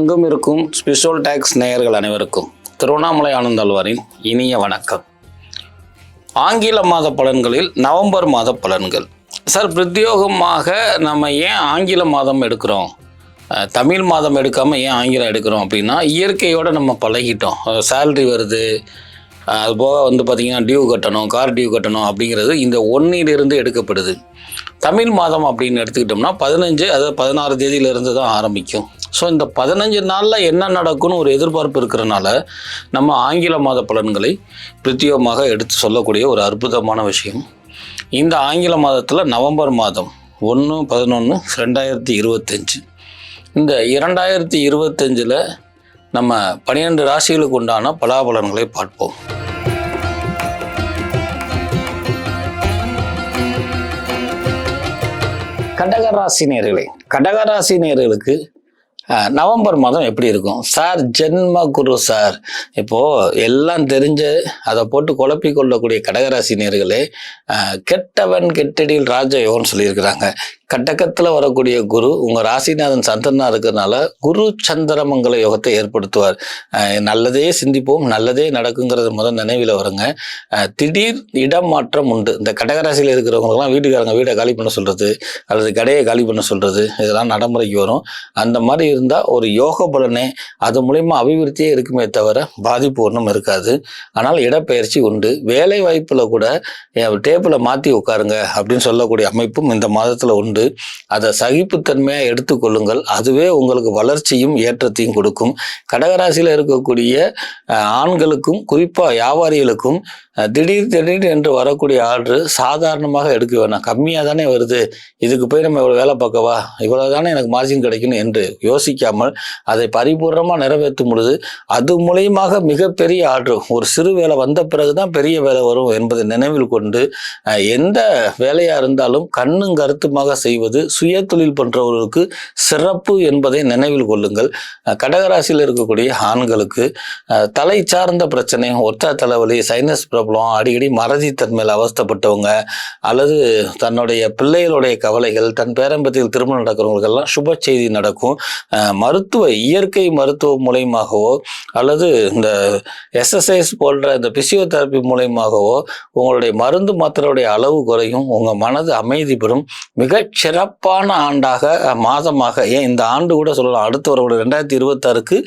உலகெங்கும் இருக்கும் special tax நேயர்கள் அனைவருக்கும் திருவண்ணாமலை ஆனந்தாழ்வாரின் இனிய வணக்கம். ஆங்கில மாத பலன்களில் நவம்பர் மாத பலன்கள். சார், பிரத்யோகமாக நம்ம ஏன் ஆங்கில மாதம் எடுக்கிறோம், தமிழ் மாதம் எடுக்காமல் ஏன் ஆங்கிலம் எடுக்கிறோம் அப்படின்னா, இயற்கையோடு நம்ம பழகிட்டோம். சேல்ரி வருது, அதுபோக பார்த்திங்கன்னா டியூ கட்டணும், கார் டியூ கட்டணும் அப்படிங்கிறது இந்த ஒன்றிலிருந்து எடுக்கப்படுது. தமிழ் மாதம் அப்படின்னு எடுத்துக்கிட்டோம்னா 15 அதாவது 16 தேதியிலிருந்து தான் ஆரம்பிக்கும். ஸோ இந்த 15 நாளில் என்ன நடக்கும்னு ஒரு எதிர்பார்ப்பு இருக்கிறனால நம்ம ஆங்கில மாத பலன்களை பிரத்யேகமாக எடுத்து சொல்லக்கூடிய ஒரு அற்புதமான விஷயம். இந்த ஆங்கில மாதத்தில் நவம்பர் மாதம் 1/11/2025 இந்த 2025 நம்ம 12 ராசிகளுக்கு உண்டான பலாபலன்களை பார்ப்போம். கடகராசி நேயர்களுக்கு நவம்பர் மாதம் எப்படி இருக்கும் சார்? ஜென்ம குரு சார், இப்போது எல்லாம் தெரிஞ்சு அதை போட்டு குழப்பி கொள்ளக்கூடிய கடகராசி நேயர்களே, கெட்டவன் கெட்டடியில் ராஜயோகம்னு சொல்லியிருக்கிறாங்க. கடகத்தில் வரக்கூடிய குரு உங்கள் ராசிநாதன் சந்திரனாக இருக்கிறதுனால குரு சந்திரமங்கல யோகத்தை ஏற்படுத்துவார். நல்லதே சிந்திப்போம், நல்லதே நடக்குங்கிறது முதல் நினைவில் வருங்க. திடீர் இடம் மாற்றம் உண்டு. இந்த கடகராசியில் இருக்கிறவங்களுக்குலாம் வீட்டுக்காரங்க வீடை காலி பண்ண சொல்கிறது அல்லது கடையை காலி பண்ண சொல்கிறது இதெல்லாம் நடைமுறைக்கு வரும். அந்த மாதிரி இருந்தால் ஒரு யோக பலனே அது மூலயமா அபிவிருத்தியே இருக்குமே தவிர பாதிப்பு ஒன்றும் இருக்காது. ஆனால் இடப்பெயர்ச்சி உண்டு. வேலை வாய்ப்பில் கூட டேபிளை மாற்றி உட்காருங்க அப்படின்னு சொல்லக்கூடிய அமைப்பும் இந்த மாதத்தில் உண்டு. அதை சகிப்புத்தன்மையாக எடுத்துக்கொள்ளுங்கள். அதுவே உங்களுக்கு வளர்ச்சியும் ஏற்றத்தையும் கொடுக்கும். கடகராசியில் இருக்கக்கூடிய ஆண்களுக்கும் குறிப்பாக வியாபாரிகளுக்கும் திடீர் என்று வரக்கூடிய ஆர்டர் சாதாரணமாக எடுக்க வேணாம். கம்மியாக தானே வருது, இதுக்கு போய் நம்ம இவ்வளோ வேலை பார்க்கவா, இவ்வளோ தானே எனக்கு மார்ஜின் கிடைக்கணும் என்று யோசிக்காமல் அதை பரிபூர்ணமாக நிறைவேற்றும் பொழுது அது மூலியமாக மிகப்பெரிய ஆர்டர், ஒரு சிறு வேலை வந்த பிறகு தான் பெரிய வேலை வரும் என்பதை நினைவில் கொண்டு எந்த வேலையாக இருந்தாலும் கண்ணும் கருத்துமாக செய்வது சுய தொழில் பண்ணுறவர்களுக்கு சிறப்பு என்பதை நினைவில் கொள்ளுங்கள். கடகராசியில் இருக்கக்கூடிய ஆண்களுக்கு தலை சார்ந்த பிரச்சனை, ஒற்றை தலைவலி, சைனஸ் ப்ராப்ளம், அடிக்கடி மறதித்தன்மையில் அவஸ்தப்பட்டவங்க அல்லது தன்னுடைய பிள்ளைகளுடைய கவலைகள், தன் பேரம்பத்தில் திருமணம் நடக்கிறவங்களுக்கெல்லாம் சுப செய்தி நடக்கும். இயற்கை மருத்துவம் மூலயமாகவோ அல்லது இந்த எக்ஸசைஸ் போன்ற இந்த பிசியோதெரப்பி மூலயமாகவோ உங்களுடைய மருந்து மாத்திரையுடைய அளவு குறையும், உங்கள் மனது அமைதி பெறும். மிக சிறப்பான ஆண்டாக மாதமாக, ஏன் இந்த ஆண்டு கூட சொல்லலாம், அடுத்து வரக்கூடிய 2026க்கு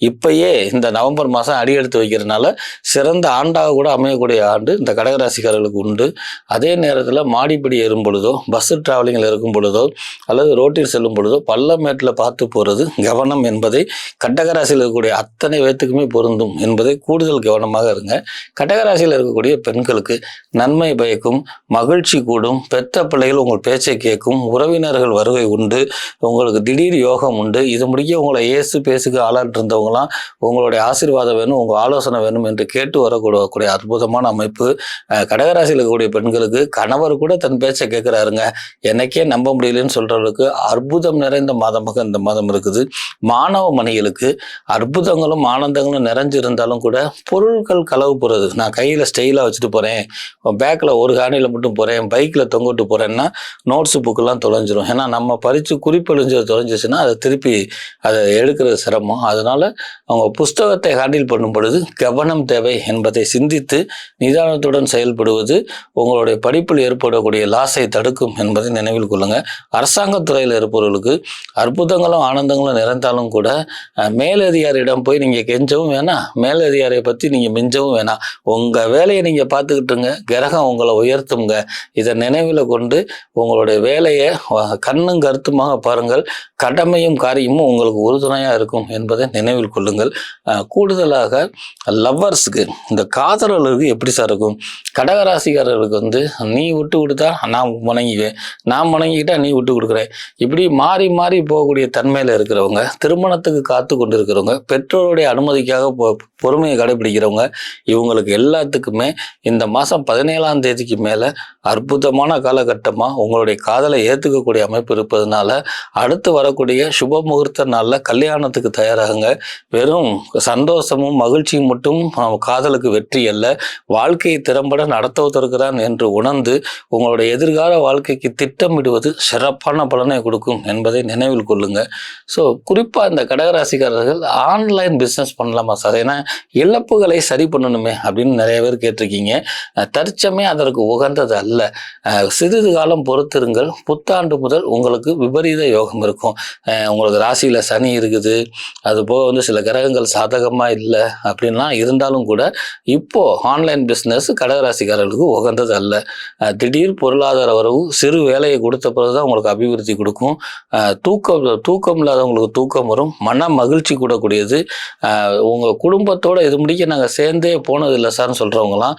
இப்பயே இந்த நவம்பர் மாதம் அடியெடுத்து வைக்கிறதுனால சிறந்த ஆண்டாக கூட அமையக்கூடிய ஆண்டு இந்த கடகராசிக்காரர்களுக்கு உண்டு. அதே நேரத்தில் மாடிப்படி ஏறும் பொழுதோ, பஸ் டிராவலிங்கில் இருக்கும் பொழுதோ அல்லது ரோட்டில் செல்லும் பொழுதோ பள்ளமேட்டில் பார்த்து போகிறது கவனம் என்பதை கடகராசியில் இருக்கக்கூடிய அத்தனை பேத்துக்குமே பொருந்தும் என்பதை கூடுதல் கவனமாக இருங்க. கடகராசியில் இருக்கக்கூடிய பெண்களுக்கு நன்மை பயக்கும், மகிழ்ச்சி கூடும், பெற்ற பிள்ளைகள் உங்கள் பேச்சை கேட்கும், உறவினர்கள் வருகை உண்டு, உங்களுக்கு திடீர் யோகம் உண்டு. இது முடிக்க உங்களை பேசுக்கு ஆளாட்டு இருந்தவங்களாம் உங்களுடைய ஆசீர்வாதம் வேணும், உங்கள் ஆலோசனை வேணும் என்று கேட்டு வரக்கூடிய அற்புதமான அமைப்பு. கடகராசியில் இருக்கக்கூடிய பெண்களுக்கு கணவர் கூட தன் பேச்சை கேட்கிறாருங்க, எனக்கே நம்ப முடியலன்னு சொல்றவர்களுக்கு அற்புதம் நிறைந்த மாதமாக இந்த மாதம் இருக்குது. மாணவ மணிகளுக்கு அற்புதங்களும் ஆனந்தங்களும் நிறைஞ்சிருந்தாலும் கூட பொருட்கள் களவு போகிறது. நான் கையில் ஸ்டைலாக வச்சுட்டு போகிறேன், பேக்கில் ஒரு காணியில் மட்டும் போகிறேன், பைக்கில் தொங்கிட்டு போகிறேன்னா நோட்ஸு புக்கெல்லாம் தொலைஞ்சிரும். ஏன்னா நம்ம பறித்து குறிப்பெழுஞ்சு தொலைஞ்சிச்சுன்னா அதை திருப்பி அதை எடுக்கிறது சிரமம். அதனால் அவங்க புஸ்தகத்தை ஹேண்டில் பண்ணும் பொழுது கவனம் தேவை என்பதை சிந்தித்து நிதானத்துடன் செயல்படுவது உங்களுடைய படிப்பில் ஏற்படக்கூடிய லாஸை தடுக்கும் என்பதை நினைவில் கொள்ளுங்கள். அரசாங்கத்துறையில் இருப்பவர்களுக்கு அற்புதங்களும் ஆனந்தங்களும் நிறைந்தாலும் கூட மேலதிகாரியிடம் போய் நீங்கள் கெஞ்சவும் வேணாம், மேலதிகாரியை பற்றி நீங்கள் மிஞ்சவும் வேணாம். உங்கள் வேலையை நீங்கள் பார்த்துக்கிட்டுருங்க, கிரகம் உங்களை உயர்த்துங்க. இதை நினைவில் கொண்டு உங்களுடைய வேலையை கண்ணும் கருத்துமாக பாருங்கள். கடமையும் காரியமும் உங்களுக்கு உறுதுணையாக இருக்கும் என்பதை நினைவில் கொள்ளுங்கள். கூடுதலாக லவ்வர்ஸுக்கு, இந்த காதலர்களுக்கு எப்படி சார் இருக்கும்? கடகராசிக்காரர்களுக்கு நீ விட்டு கொடுத்தா நான் முணங்குவேன், நான் முணங்கிக்கிட்டா நீ விட்டு கொடுக்குறேன், இப்படி மாறி மாறி போகக்கூடிய தன்மையில் இருக்கிறவங்க, திருமணத்துக்கு காத்து கொண்டு இருக்கிறவங்க, பெற்றோருடைய அனுமதிக்காக பொறுமையை கடைபிடிக்கிறவங்க, இவங்களுக்கு எல்லாத்துக்குமே இந்த மாதம் 17ஆம் தேதிக்கு மேலே அற்புதமான காலகட்டமாக உங்களுடைய காதலை சேர்த்துக்கக்கூடிய அமைப்பு இருப்பதனால அடுத்து வரக்கூடிய சுப முகூர்த்த நாளில் கல்யாணத்துக்கு தயாராகுங்க. வெறும் சந்தோஷமும் மகிழ்ச்சியும் மட்டும் காதலுக்கு வெற்றி அல்ல, வாழ்க்கையை திறம்பட நடத்துவதற்கிறான் என்று உணர்ந்து உங்களுடைய எதிர்கால வாழ்க்கைக்கு திட்டமிடுவது சிறப்பான பலனை கொடுக்கும் என்பதை நினைவில் கொள்ளுங்க. ஸோ குறிப்பாக இந்த கடகராசிக்காரர்கள் ஆன்லைன் பிஸ்னஸ் பண்ணலாமா சார்? ஏன்னா இழப்புகளை சரி பண்ணணுமே அப்படின்னு நிறைய பேர் கேட்டிருக்கீங்க. தற்சமே அதற்கு உகந்தது அல்ல. சிறிது காலம் பொறுத்திருங்கள். புத்தாண்டு முதல் உங்களுக்கு விபரீத யோகம் இருக்கும். உங்களுக்கு ராசியில் சனி இருக்குது, அது போக சில கிரகங்கள் சாதகமாக இல்லை அப்படின்லாம் இருந்தாலும் கூட இப்போ ஆன்லைன் பிஸ்னஸ் கடகராசிக்காரர்களுக்கு உகந்தது அல்ல. திடீர் பொருளாதார வரவு சிறு வேலையை கொடுத்த பிறகுதான் உங்களுக்கு அபிவிருத்தி கொடுக்கும். தூக்கம் இல்லாதவங்களுக்கு தூக்கம் வரும். மன மகிழ்ச்சி கூடக்கூடியது. உங்கள் குடும்பத்தோட இது முடிக்க நாங்கள் சேர்ந்தே போனதில்லை சார்னு சொல்கிறவங்களாம்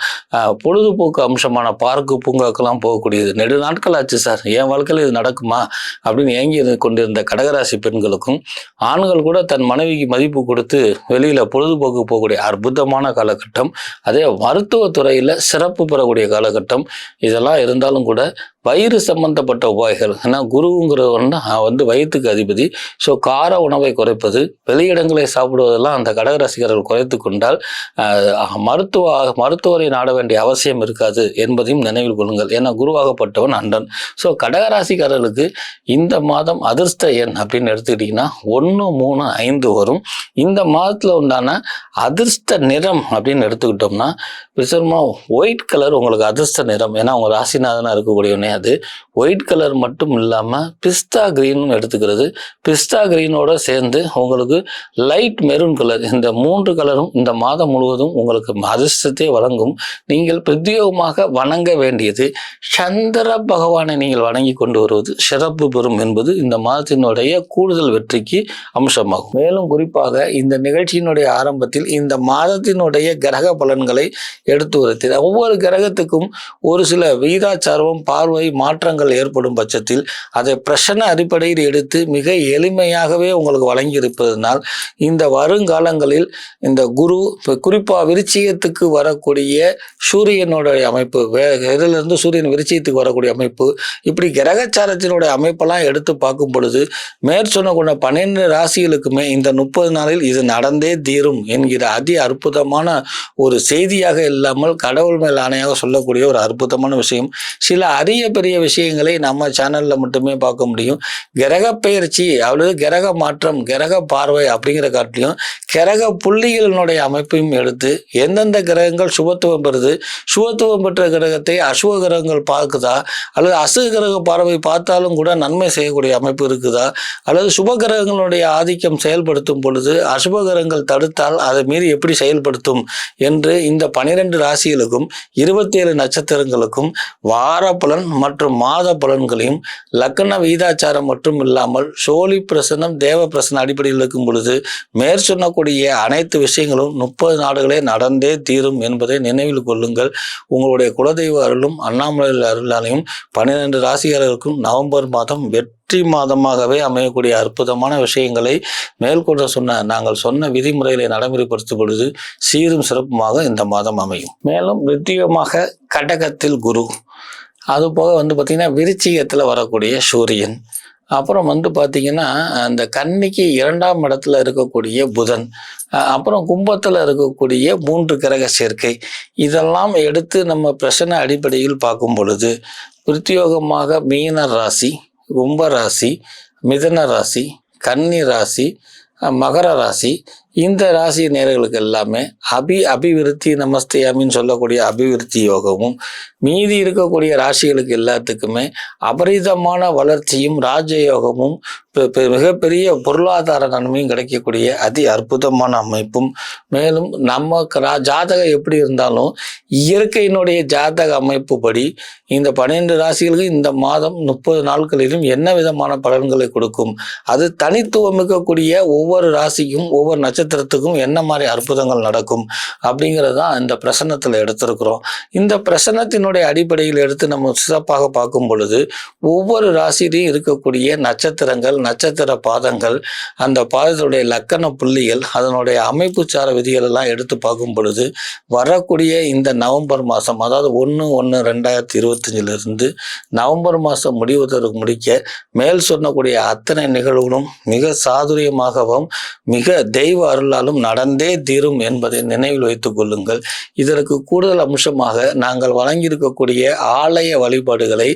பொழுதுபோக்கு அம்சமான பார்க்கு பூங்காக்கெல்லாம் போகக்கூடியது. நெடு நாட்கள் ஆச்சு சார், என் வாழ்க்கையில் இது நடக்குமா அப்படின்னு ஏங்கி கொண்டிருந்த கடகராசி பெண்களுக்கும் ஆண்கள் கூட தன் மனைவிக்கு மதிப்பு கொடுத்து வெளியில் பொழுதுபோக்கு போகக்கூடிய அற்புதமான காலகட்டம். அதே மருத்துவத்துறையில் சிறப்பு பெறக்கூடிய காலகட்டம். இதெல்லாம் இருந்தாலும் கூட வயிறு சம்பந்தப்பட்ட உபாய்கள், ஏன்னா குருங்கிறவன் வயிற்றுக்கு அதிபதி. ஸோ கார உணவை குறைப்பது, வெளியிடங்களை சாப்பிடுவதெல்லாம் அந்த கடகராசிக்காரர்கள் குறைத்து கொண்டால் மருத்துவரை நாட வேண்டிய அவசியம் இருக்காது என்பதையும் நினைவில் கொள்ளுங்கள். ஏன்னா குருவாகப்பட்டவன் அண்டன். ஸோ கடகராசிக்காரர்களுக்கு இந்த மாதம் அதிர்ஷ்ட எண் அப்படின்னு எடுத்துக்கிட்டிங்கன்னா 1, 3, 5 வரும். இந்த மாதத்தில் உண்டான அதிர்ஷ்ட நிறம் அப்படின்னு எடுத்துக்கிட்டோம்னா விசேஷமா ஒயிட் கலர் உங்களுக்கு அதிர்ஷ்ட நிறம். ஏன்னா உங்கள் ராசிநாதனாக இருக்கக்கூடியவனே அது ஒயிட் கலர் மட்டும் இல்லாமல் பிஸ்தா கிரீனும் எடுத்துக்கிறது. பிஸ்தா கிரீனோட சேர்ந்து உங்களுக்கு லைட் மெரூன் கலர், இந்த 3 கலரும் இந்த மாதம் முழுவதும் உங்களுக்கு அதிர்ஷ்டத்தை வழங்கும். நீங்கள் பிரத்யேகமாக வணங்க வேண்டியது சந்திர பகவானை நீங்கள் வணங்கி கொண்டு வருவது சிறப்பு பெறும் என்பது இந்த மாதத்தினுடைய கூடுதல் வெற்றிக்கு அம்சமாகும். மேலும் குறிப்பாக இந்த நிகழ்ச்சியினுடைய ஆரம்பத்தில் இந்த மாதத்தினுடைய கிரக பலன்களை எடுத்து வருத்தி ஒவ்வொரு கிரகத்துக்கும் ஒரு சில விகிதாச்சாரம் பார்வை மாற்றங்கள் ஏற்படும் பட்சத்தில் அதை பிரச்சனை அடிப்படையில் எடுத்து மிக எளிமையாகவே உங்களுக்கு வழங்கி இருப்பதனால் இந்த வருங்காலங்களில் இந்த குரு குறிப்பாக விருச்சிகத்துக்கு வரக்கூடிய சூரியனுடைய அமைப்பு, இதிலிருந்து சூரியன் விருச்சிகத்துக்கு வரக்கூடிய அமைப்பு, இப்படி கிரகச்சாரத்தினுடைய அமைப்பெல்லாம் எடுத்து பார்க்கும் பொழுது மேற்சொன்ன 12 ராசிகளுக்குமே இந்த 30 நாளில் இது நடந்தே தீரும் என்கிற அதி அற்புதமான ஒரு செய்தியாக இல்லாமல் கடவுள் மேல் ஆணையாக சொல்லக்கூடிய ஒரு அற்புதமான விஷயம். சில அரிய பெரிய விஷயங்களை நம்ம சேனல்ல மட்டுமே பார்க்க முடியும். கிரக பெயர்ச்சி அல்லது கிரக மாற்றம், கிரக பார்வை அப்படிங்கிற காட்டிலும் கிரக புள்ளிகளினுடைய அமைப்பையும் எடுத்து எந்தெந்த கிரகங்கள் சுபத்துவம் பெறுது, சுபத்துவம் பெற்ற கிரகத்தை அசுப கிரகங்கள் பார்க்குதா, அல்லது அசுக கிரக பார்வை பார்த்தாலும் கூட நன்மை செய்யக்கூடிய அமைப்பு இருக்குதா, அல்லது சுப கிரகங்களுடைய ஆதிக்கம் செயல்படுத்தும் பொழுது அசுப கிரகங்கள் தடுத்தால் அதை மீறி எப்படி செயல்படுத்தும் என்று இந்த 12 ராசிகளுக்கும் 27 நட்சத்திரங்களுக்கும் வார பலன் மற்றும் மாத பலன்களையும் லக்ன வீதாச்சாரம் மட்டும் இல்லாமல் சோழி பிரசனம் தேவ பிரசன அடிப்படையில் இருக்கும் பொழுது மேற்சொன்னக்கூடிய அனைத்து விஷயங்களும் 30 நாடுகளே நடந்தே தீரும் என்பதை நினைவில் கொள்ளுங்கள். உங்களுடைய குலதெய்வ அருளும் அண்ணாமலை அருளாலையும் 12 ராசிகாரர்களுக்கும் நவம்பர் மாதம் வெற்றி மாதமாகவே அமையக்கூடிய அற்புதமான விஷயங்களை மேற்கொண்டு நாங்கள் சொன்ன விதிமுறைகளை நடைமுறைப்படுத்தும் பொழுது சீரும் சிறப்புமாக இந்த மாதம் அமையும். மேலும் நித்தியமாக கடகத்தில் குரு, அதுபோக பார்த்தீங்கன்னா விருச்சிகத்தில் வரக்கூடிய சூரியன், அப்புறம் பார்த்தீங்கன்னா அந்த கன்னிக்கு 2ஆம் இடத்துல இருக்கக்கூடிய புதன், அப்புறம் கும்பத்தில் இருக்கக்கூடிய 3 கிரக சேர்க்கை, இதெல்லாம் எடுத்து நம்ம பிரச்சனை அடிப்படையில் பார்க்கும் பொழுது பிரத்யோகமாக மீன ராசி, கும்ப ராசி, மிதன ராசி, கன்னி ராசி, மகர ராசி, இந்த ராசி நேயர்களுக்கு எல்லாமே அபிவிருத்தி நமஸ்தேயாமின்னு சொல்லக்கூடிய அபிவிருத்தி யோகமும், மீதி இருக்கக்கூடிய ராசிகளுக்கு எல்லாத்துக்குமே அபரிதமான வளர்ச்சியும் ராஜயோகமும் மிகப்பெரிய பொருளாதார நன்மையும் கிடைக்கக்கூடிய அதி அற்புதமான அமைப்பும். மேலும் நம்ம ஜாதகம் எப்படி இருந்தாலும் இயற்கையினுடைய ஜாதக அமைப்பு படி இந்த 12 ராசிகளுக்கு இந்த மாதம் 30 நாட்களிலும் என்ன விதமான பலன்களை கொடுக்கும், அது தனித்துவம் இருக்கக்கூடிய ஒவ்வொரு ராசிக்கும் ஒவ்வொரு நட்சத்திரம் நட்சத்திரத்துக்கும் என்ன மாதிரி அற்புதங்கள் நடக்கும் அப்படிங்கிறது தான் இந்த பிரசன்னத்தில் எடுத்திருக்கிறோம். இந்த பிரசன்னத்தினுடைய அடிப்படையில் எடுத்து நம்ம சிறப்பாக பார்க்கும் பொழுது ஒவ்வொரு ராசியிலையும் இருக்கக்கூடிய நட்சத்திரங்கள், நட்சத்திர பாதங்கள், அந்த பாதத்துடைய லக்கண புள்ளிகள், அதனுடைய அமைப்பு சார விதிகள் எல்லாம் எடுத்து பார்க்கும் பொழுது வரக்கூடிய இந்த நவம்பர் மாதம், அதாவது 1/1/2025 நவம்பர் மாதம் முடிவதற்கு முடிக்க மேல் சொன்னக்கூடிய அத்தனை நிகழ்வுகளும் மிக சாதுரியமாகவும் மிக தெய்வ அருளாலும் நடந்தே தீரும் என்பதை நினைவில் வைத்துக் கொள்ளுங்கள். இதற்கு கூடுதல் அம்சமாக நாங்கள் வழங்கியிருக்கக்கூடிய ஆலய வழிபாடுகளை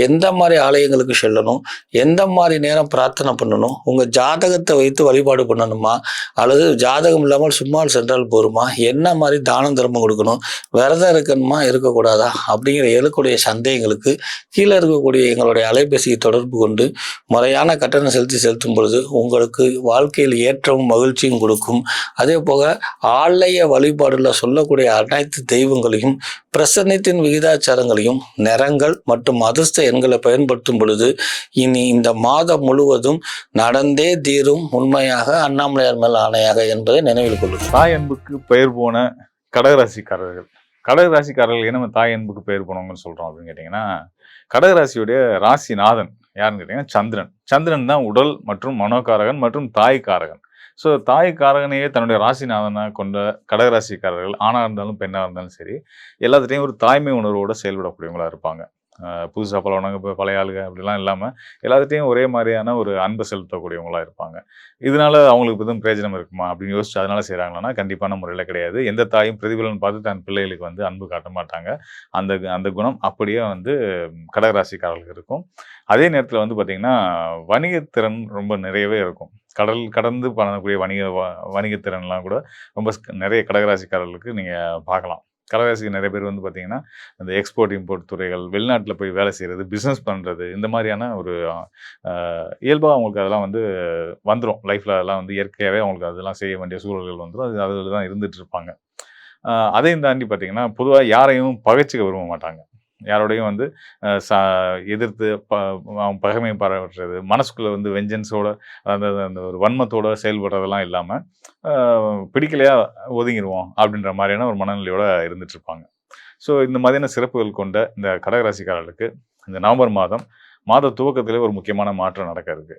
எந்த மாதிரி ஆலயங்களுக்கு செல்லணும், எந்த மாதிரி நேரம் பிரார்த்தனை பண்ணணும், உங்க ஜாதகத்தை வைத்து வழிபாடு பண்ணணுமா அல்லது ஜாதகம் இல்லாமல் சும்மா சென்றால் போருமா, என்ன மாதிரி தானம் தர்மம் கொடுக்கணும், விரதம் இருக்கணுமா இருக்கக்கூடாதா அப்படிங்கிற எழுக்கூடிய சந்தேகங்களுக்கு கீழே இருக்கக்கூடிய எங்களுடைய அலைபேசியை தொடர்பு கொண்டு முறையான கட்டணம் செலுத்தும் பொழுது உங்களுக்கு வாழ்க்கையில் ஏற்றமும் மகிழ்ச்சியும் கொடுக்கும். அதே போக ஆலய வழிபாடுல சொல்லக்கூடிய அனைத்து தெய்வங்களையும் பிரசன்னத்தின் விகிதாச்சாரங்களையும் நிறங்கள் மற்றும் அதிர்ஷ்ட எண்களை பயன்படுத்தும் பொழுது இனி இந்த மாதம் முழுவதும் நடந்தே தீரும், உண்மையாக அண்ணாமலையார் மேல் ஆணையாக என்பதை நினைவில் கொள்ளும். தாய் அன்புக்கு பெயர் போன கடகராசிக்காரர்கள் நம்ம தாய் அன்புக்கு பெயர் போனவங்கன்னு சொல்றோம் அப்படின்னு கேட்டீங்கன்னா, கடகராசியுடைய ராசிநாதன் யாருன்னு கேட்டீங்கன்னா சந்திரன் தான் உடல் மற்றும் மனோகாரகன் மற்றும் தாய்க்காரகன். ஸோ தாய்க்காரகனையே தன்னுடைய ராசிநாதனை கொண்ட கடகராசிக்காரர்கள் ஆணாக இருந்தாலும் பெண்ணாக இருந்தாலும் சரி, எல்லாத்துட்டையும் ஒரு தாய்மை உணர்வோடு செயல்படக்கூடியவங்களா இருப்பாங்க. புதுசாக பழவனங்க இப்போ பழைய ஆளுங்க அப்படிலாம் இல்லாமல் எல்லாத்துட்டையும் ஒரே மாதிரியான ஒரு அன்பை செலுத்தக்கூடியவங்களா இருப்பாங்க. இதனால அவங்களுக்கு எதுவும் பிரயோஜனம் இருக்குமா அப்படின்னு யோசிச்சு அதனால செய்கிறாங்களான்னா கண்டிப்பான முறையில் கிடையாது. எந்த தாயும் பிரதிபலன் பார்த்து தன் பிள்ளைகளுக்கு அன்பு காட்ட மாட்டாங்க. அந்த குணம் அப்படியே கடகராசிக்காரர்களுக்கு இருக்கும். அதே நேரத்தில் பார்த்தீங்கன்னா வணிகத்திறன் ரொம்ப நிறையவே இருக்கும். கடந்து பண்ணக்கூடிய வணிகத்திறன்லாம் கூட ரொம்ப நிறைய கடகராசிக்காரர்களுக்கு நீங்கள் பார்க்கலாம். கடகராசிக்கு நிறைய பேர் பார்த்தீங்கன்னா இந்த எக்ஸ்போர்ட் இம்போர்ட் துறைகள், வெளிநாட்டில் போய் வேலை செய்கிறது, பிஸ்னஸ் பண்ணுறது, இந்த மாதிரியான ஒரு இயல்பாக அவங்களுக்கு அதெல்லாம் வந்துடும். லைஃப்பில் அதெல்லாம் இயற்கையாகவே அவங்களுக்கு அதெல்லாம் செய்ய வேண்டிய சூழல்கள் வந்துடும். அதில் தான் இருந்துட்டு இருப்பாங்க. அதையும் தாண்டி பார்த்தீங்கன்னா பொதுவாக யாரையும் பகைச்சிக்க விரும்ப மாட்டாங்க. யாரோடையும் எதிர்த்து பகைமை பாராட்டுறது, மனசுக்குள்ளே வெஞ்சன்ஸோட அந்த ஒரு வன்மத்தோட செயல்படுறதெல்லாம் இல்லாமல் பிடிக்கலையா ஒதுங்கிடுவோம் அப்படின்ற மாதிரியான ஒரு மனநிலையோட இருந்துட்டு இருப்பாங்க. ஸோ இந்த மாதிரியான சிறப்புகள் கொண்ட இந்த கடகராசிக்காரர்களுக்கு இந்த நவம்பர் மாத துவக்கத்திலே ஒரு முக்கியமான மாற்றம் நடக்க இருக்கு.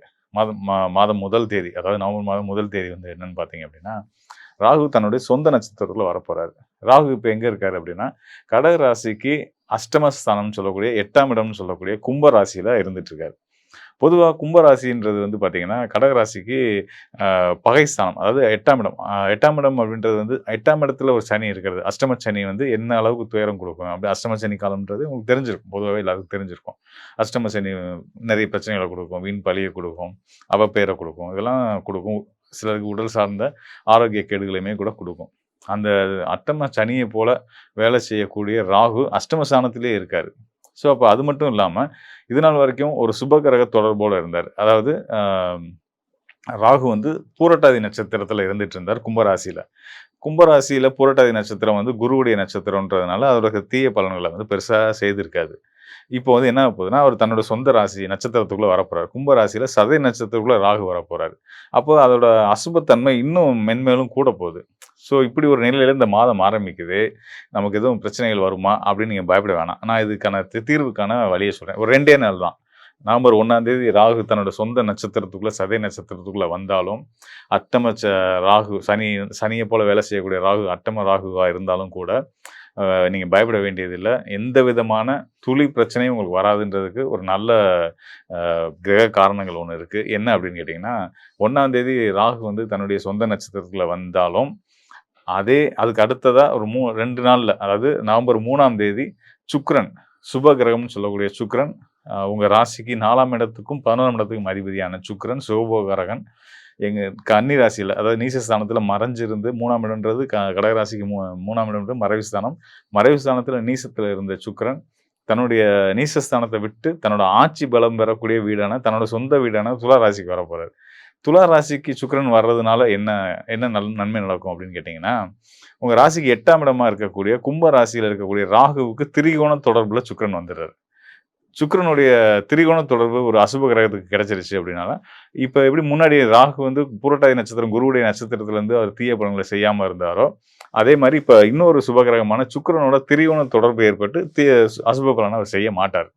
மாதம் முதல் தேதி, அதாவது நவம்பர் மாதம் முதல் தேதி என்னன்னு பார்த்தீங்க அப்படின்னா, ராகு தன்னுடைய சொந்த நட்சத்திரத்துல வரப்போறாரு. ராகு இப்போ எங்க இருக்காரு அப்படின்னா, கடகராசிக்கு அஷ்டமஸ்தானம் சொல்லக்கூடிய 8ஆம் இடம்னு சொல்லக்கூடிய கும்பராசியில இருந்துட்டு இருக்காரு. பொதுவாக கும்பராசின்றது பார்த்தீங்கன்னா கடகராசிக்கு பகைஸ்தானம், அதாவது 8ஆம் இடம். 8ஆம் இடம் அப்படின்றது 8ஆம் இடத்துல ஒரு சனி இருக்கிறது. அஷ்டம சனி என்ன அளவுக்கு துயரம் கொடுக்கும் அப்படி அஷ்டம சனி காலம்ன்றது உங்களுக்கு தெரிஞ்சிருக்கும், பொதுவாகவே எல்லாருக்கும் தெரிஞ்சிருக்கும். அஷ்டம சனி நிறைய பிரச்சனைகளை கொடுக்கும், வீண் பழியை கொடுக்கும், அவப்பேரை கொடுக்கும், இதெல்லாம் கொடுக்கும். சிலருக்கு உடல் சார்ந்த ஆரோக்கிய கேடுகளையுமே கூட கொடுக்கும். அந்த அஷ்டம சனியை போல வேலை செய்யக்கூடிய ராகு அஷ்டமஸ்தானத்திலே இருக்காரு. ஸோ அப்போ அது மட்டும் இல்லாமல் இது நாள் வரைக்கும் ஒரு சுபகிரக தொடர்போடு இருந்தார். அதாவது ராகு பூரட்டாதி நட்சத்திரத்தில் இருந்துட்டு இருந்தார் கும்பராசியில் பூரட்டாதி நட்சத்திரம் குருவுடைய நட்சத்திரம்ன்றதுனால அதோட தீய பலன்களை பெருசாக செய்திருக்காது. இப்போ என்ன போகுதுன்னா, அவர் தன்னோட சொந்த ராசி நட்சத்திரத்துக்குள்ள வரப்போறாரு. கும்பராசியில சதய நட்சத்திரத்துக்குள்ள ராகு வரப்போறாரு. அப்போ அதோட அசுபத்தன்மை இன்னும் மென்மேலும் கூட போகுது. ஸோ இப்படி ஒரு நிலையில இந்த மாதம் ஆரம்பிக்குது. நமக்கு எதுவும் பிரச்சனைகள் வருமா அப்படின்னு நீங்க பயப்பட வேணாம். நான் இதுக்கான தீர்வுக்கான வழியை சொல்றேன். ஒரு 2 நாள் தான். நவம்பர் 1ஆம் தேதி ராகு தன்னோட சொந்த நட்சத்திரத்துக்குள்ள சதய நட்சத்திரத்துக்குள்ள வந்தாலும், அட்டம ராகு சனியை போல வேலை செய்யக்கூடிய ராகு அட்டம ராகுவா இருந்தாலும் கூட நீங்கள் பயப்பட வேண்டியதில்லை. எந்த விதமான துளி பிரச்சனையும் உங்களுக்கு வராதுன்றதுக்கு ஒரு நல்ல கிரக காரணங்கள் ஒன்று இருக்குது. என்ன அப்படின்னு கேட்டிங்கன்னா, 1ஆம் தேதி ராகு தன்னுடைய சொந்த நட்சத்திரத்தில் வந்தாலும் அதுக்கு அடுத்ததாக ஒரு 2 நாளில், அதாவது நவம்பர் 3ஆம் தேதி சுக்கிரன், சுப கிரகம்னு சொல்லக்கூடிய சுக்கிரன், உங்கள் ராசிக்கு 4ஆம் இடத்துக்கும் 11ஆம் இடத்துக்கும் அதிபதியான சுக்கிரன் சுபோகரகன் கன்னி ராசியில், அதாவது நீசஸ்தானத்தில் மறைஞ்சிருந்து 3ஆம் இடம்ன்றது கடகராசிக்கு 3ஆம் இடம்ன்றது மறைவு ஸ்தானத்தில் நீசத்தில் இருந்த சுக்கிரன் தன்னுடைய நீசஸ்தானத்தை விட்டு தன்னோட ஆட்சி பலம் பெறக்கூடிய வீடான தன்னோட சொந்த வீடான துலா ராசிக்கு வர போறாரு. துலா ராசிக்கு சுக்கிரன் வர்றதுனால என்ன நன்மை நடக்கும் அப்படின்னு கேட்டிங்கன்னா, உங்கள் ராசிக்கு 8ஆம் இடமா இருக்கக்கூடிய கும்ப ராசியில் இருக்கக்கூடிய ராகுவுக்கு திரிகோண தொடர்புல சுக்கிரன் வந்துடுறாரு. சுக்கிரனுடைய திரிகோண தொடர்பு ஒரு அசுப கிரகத்துக்கு கிடைச்சிருச்சு அப்படின்னால, இப்ப எப்படி முன்னாடி ராகு வந்து புரட்டாதி நட்சத்திரம் குருவுடைய நட்சத்திரத்துல இருந்து அவர் தீய பலன்களை செய்யாம இருந்தாரோ, அதே மாரி இப்ப இன்னொரு சுப கிரகமான சுக்கிரனோட திரிகோண தொடர்பு ஏற்பட்டு அசுப பலன அவர் செய்ய மாட்டார்.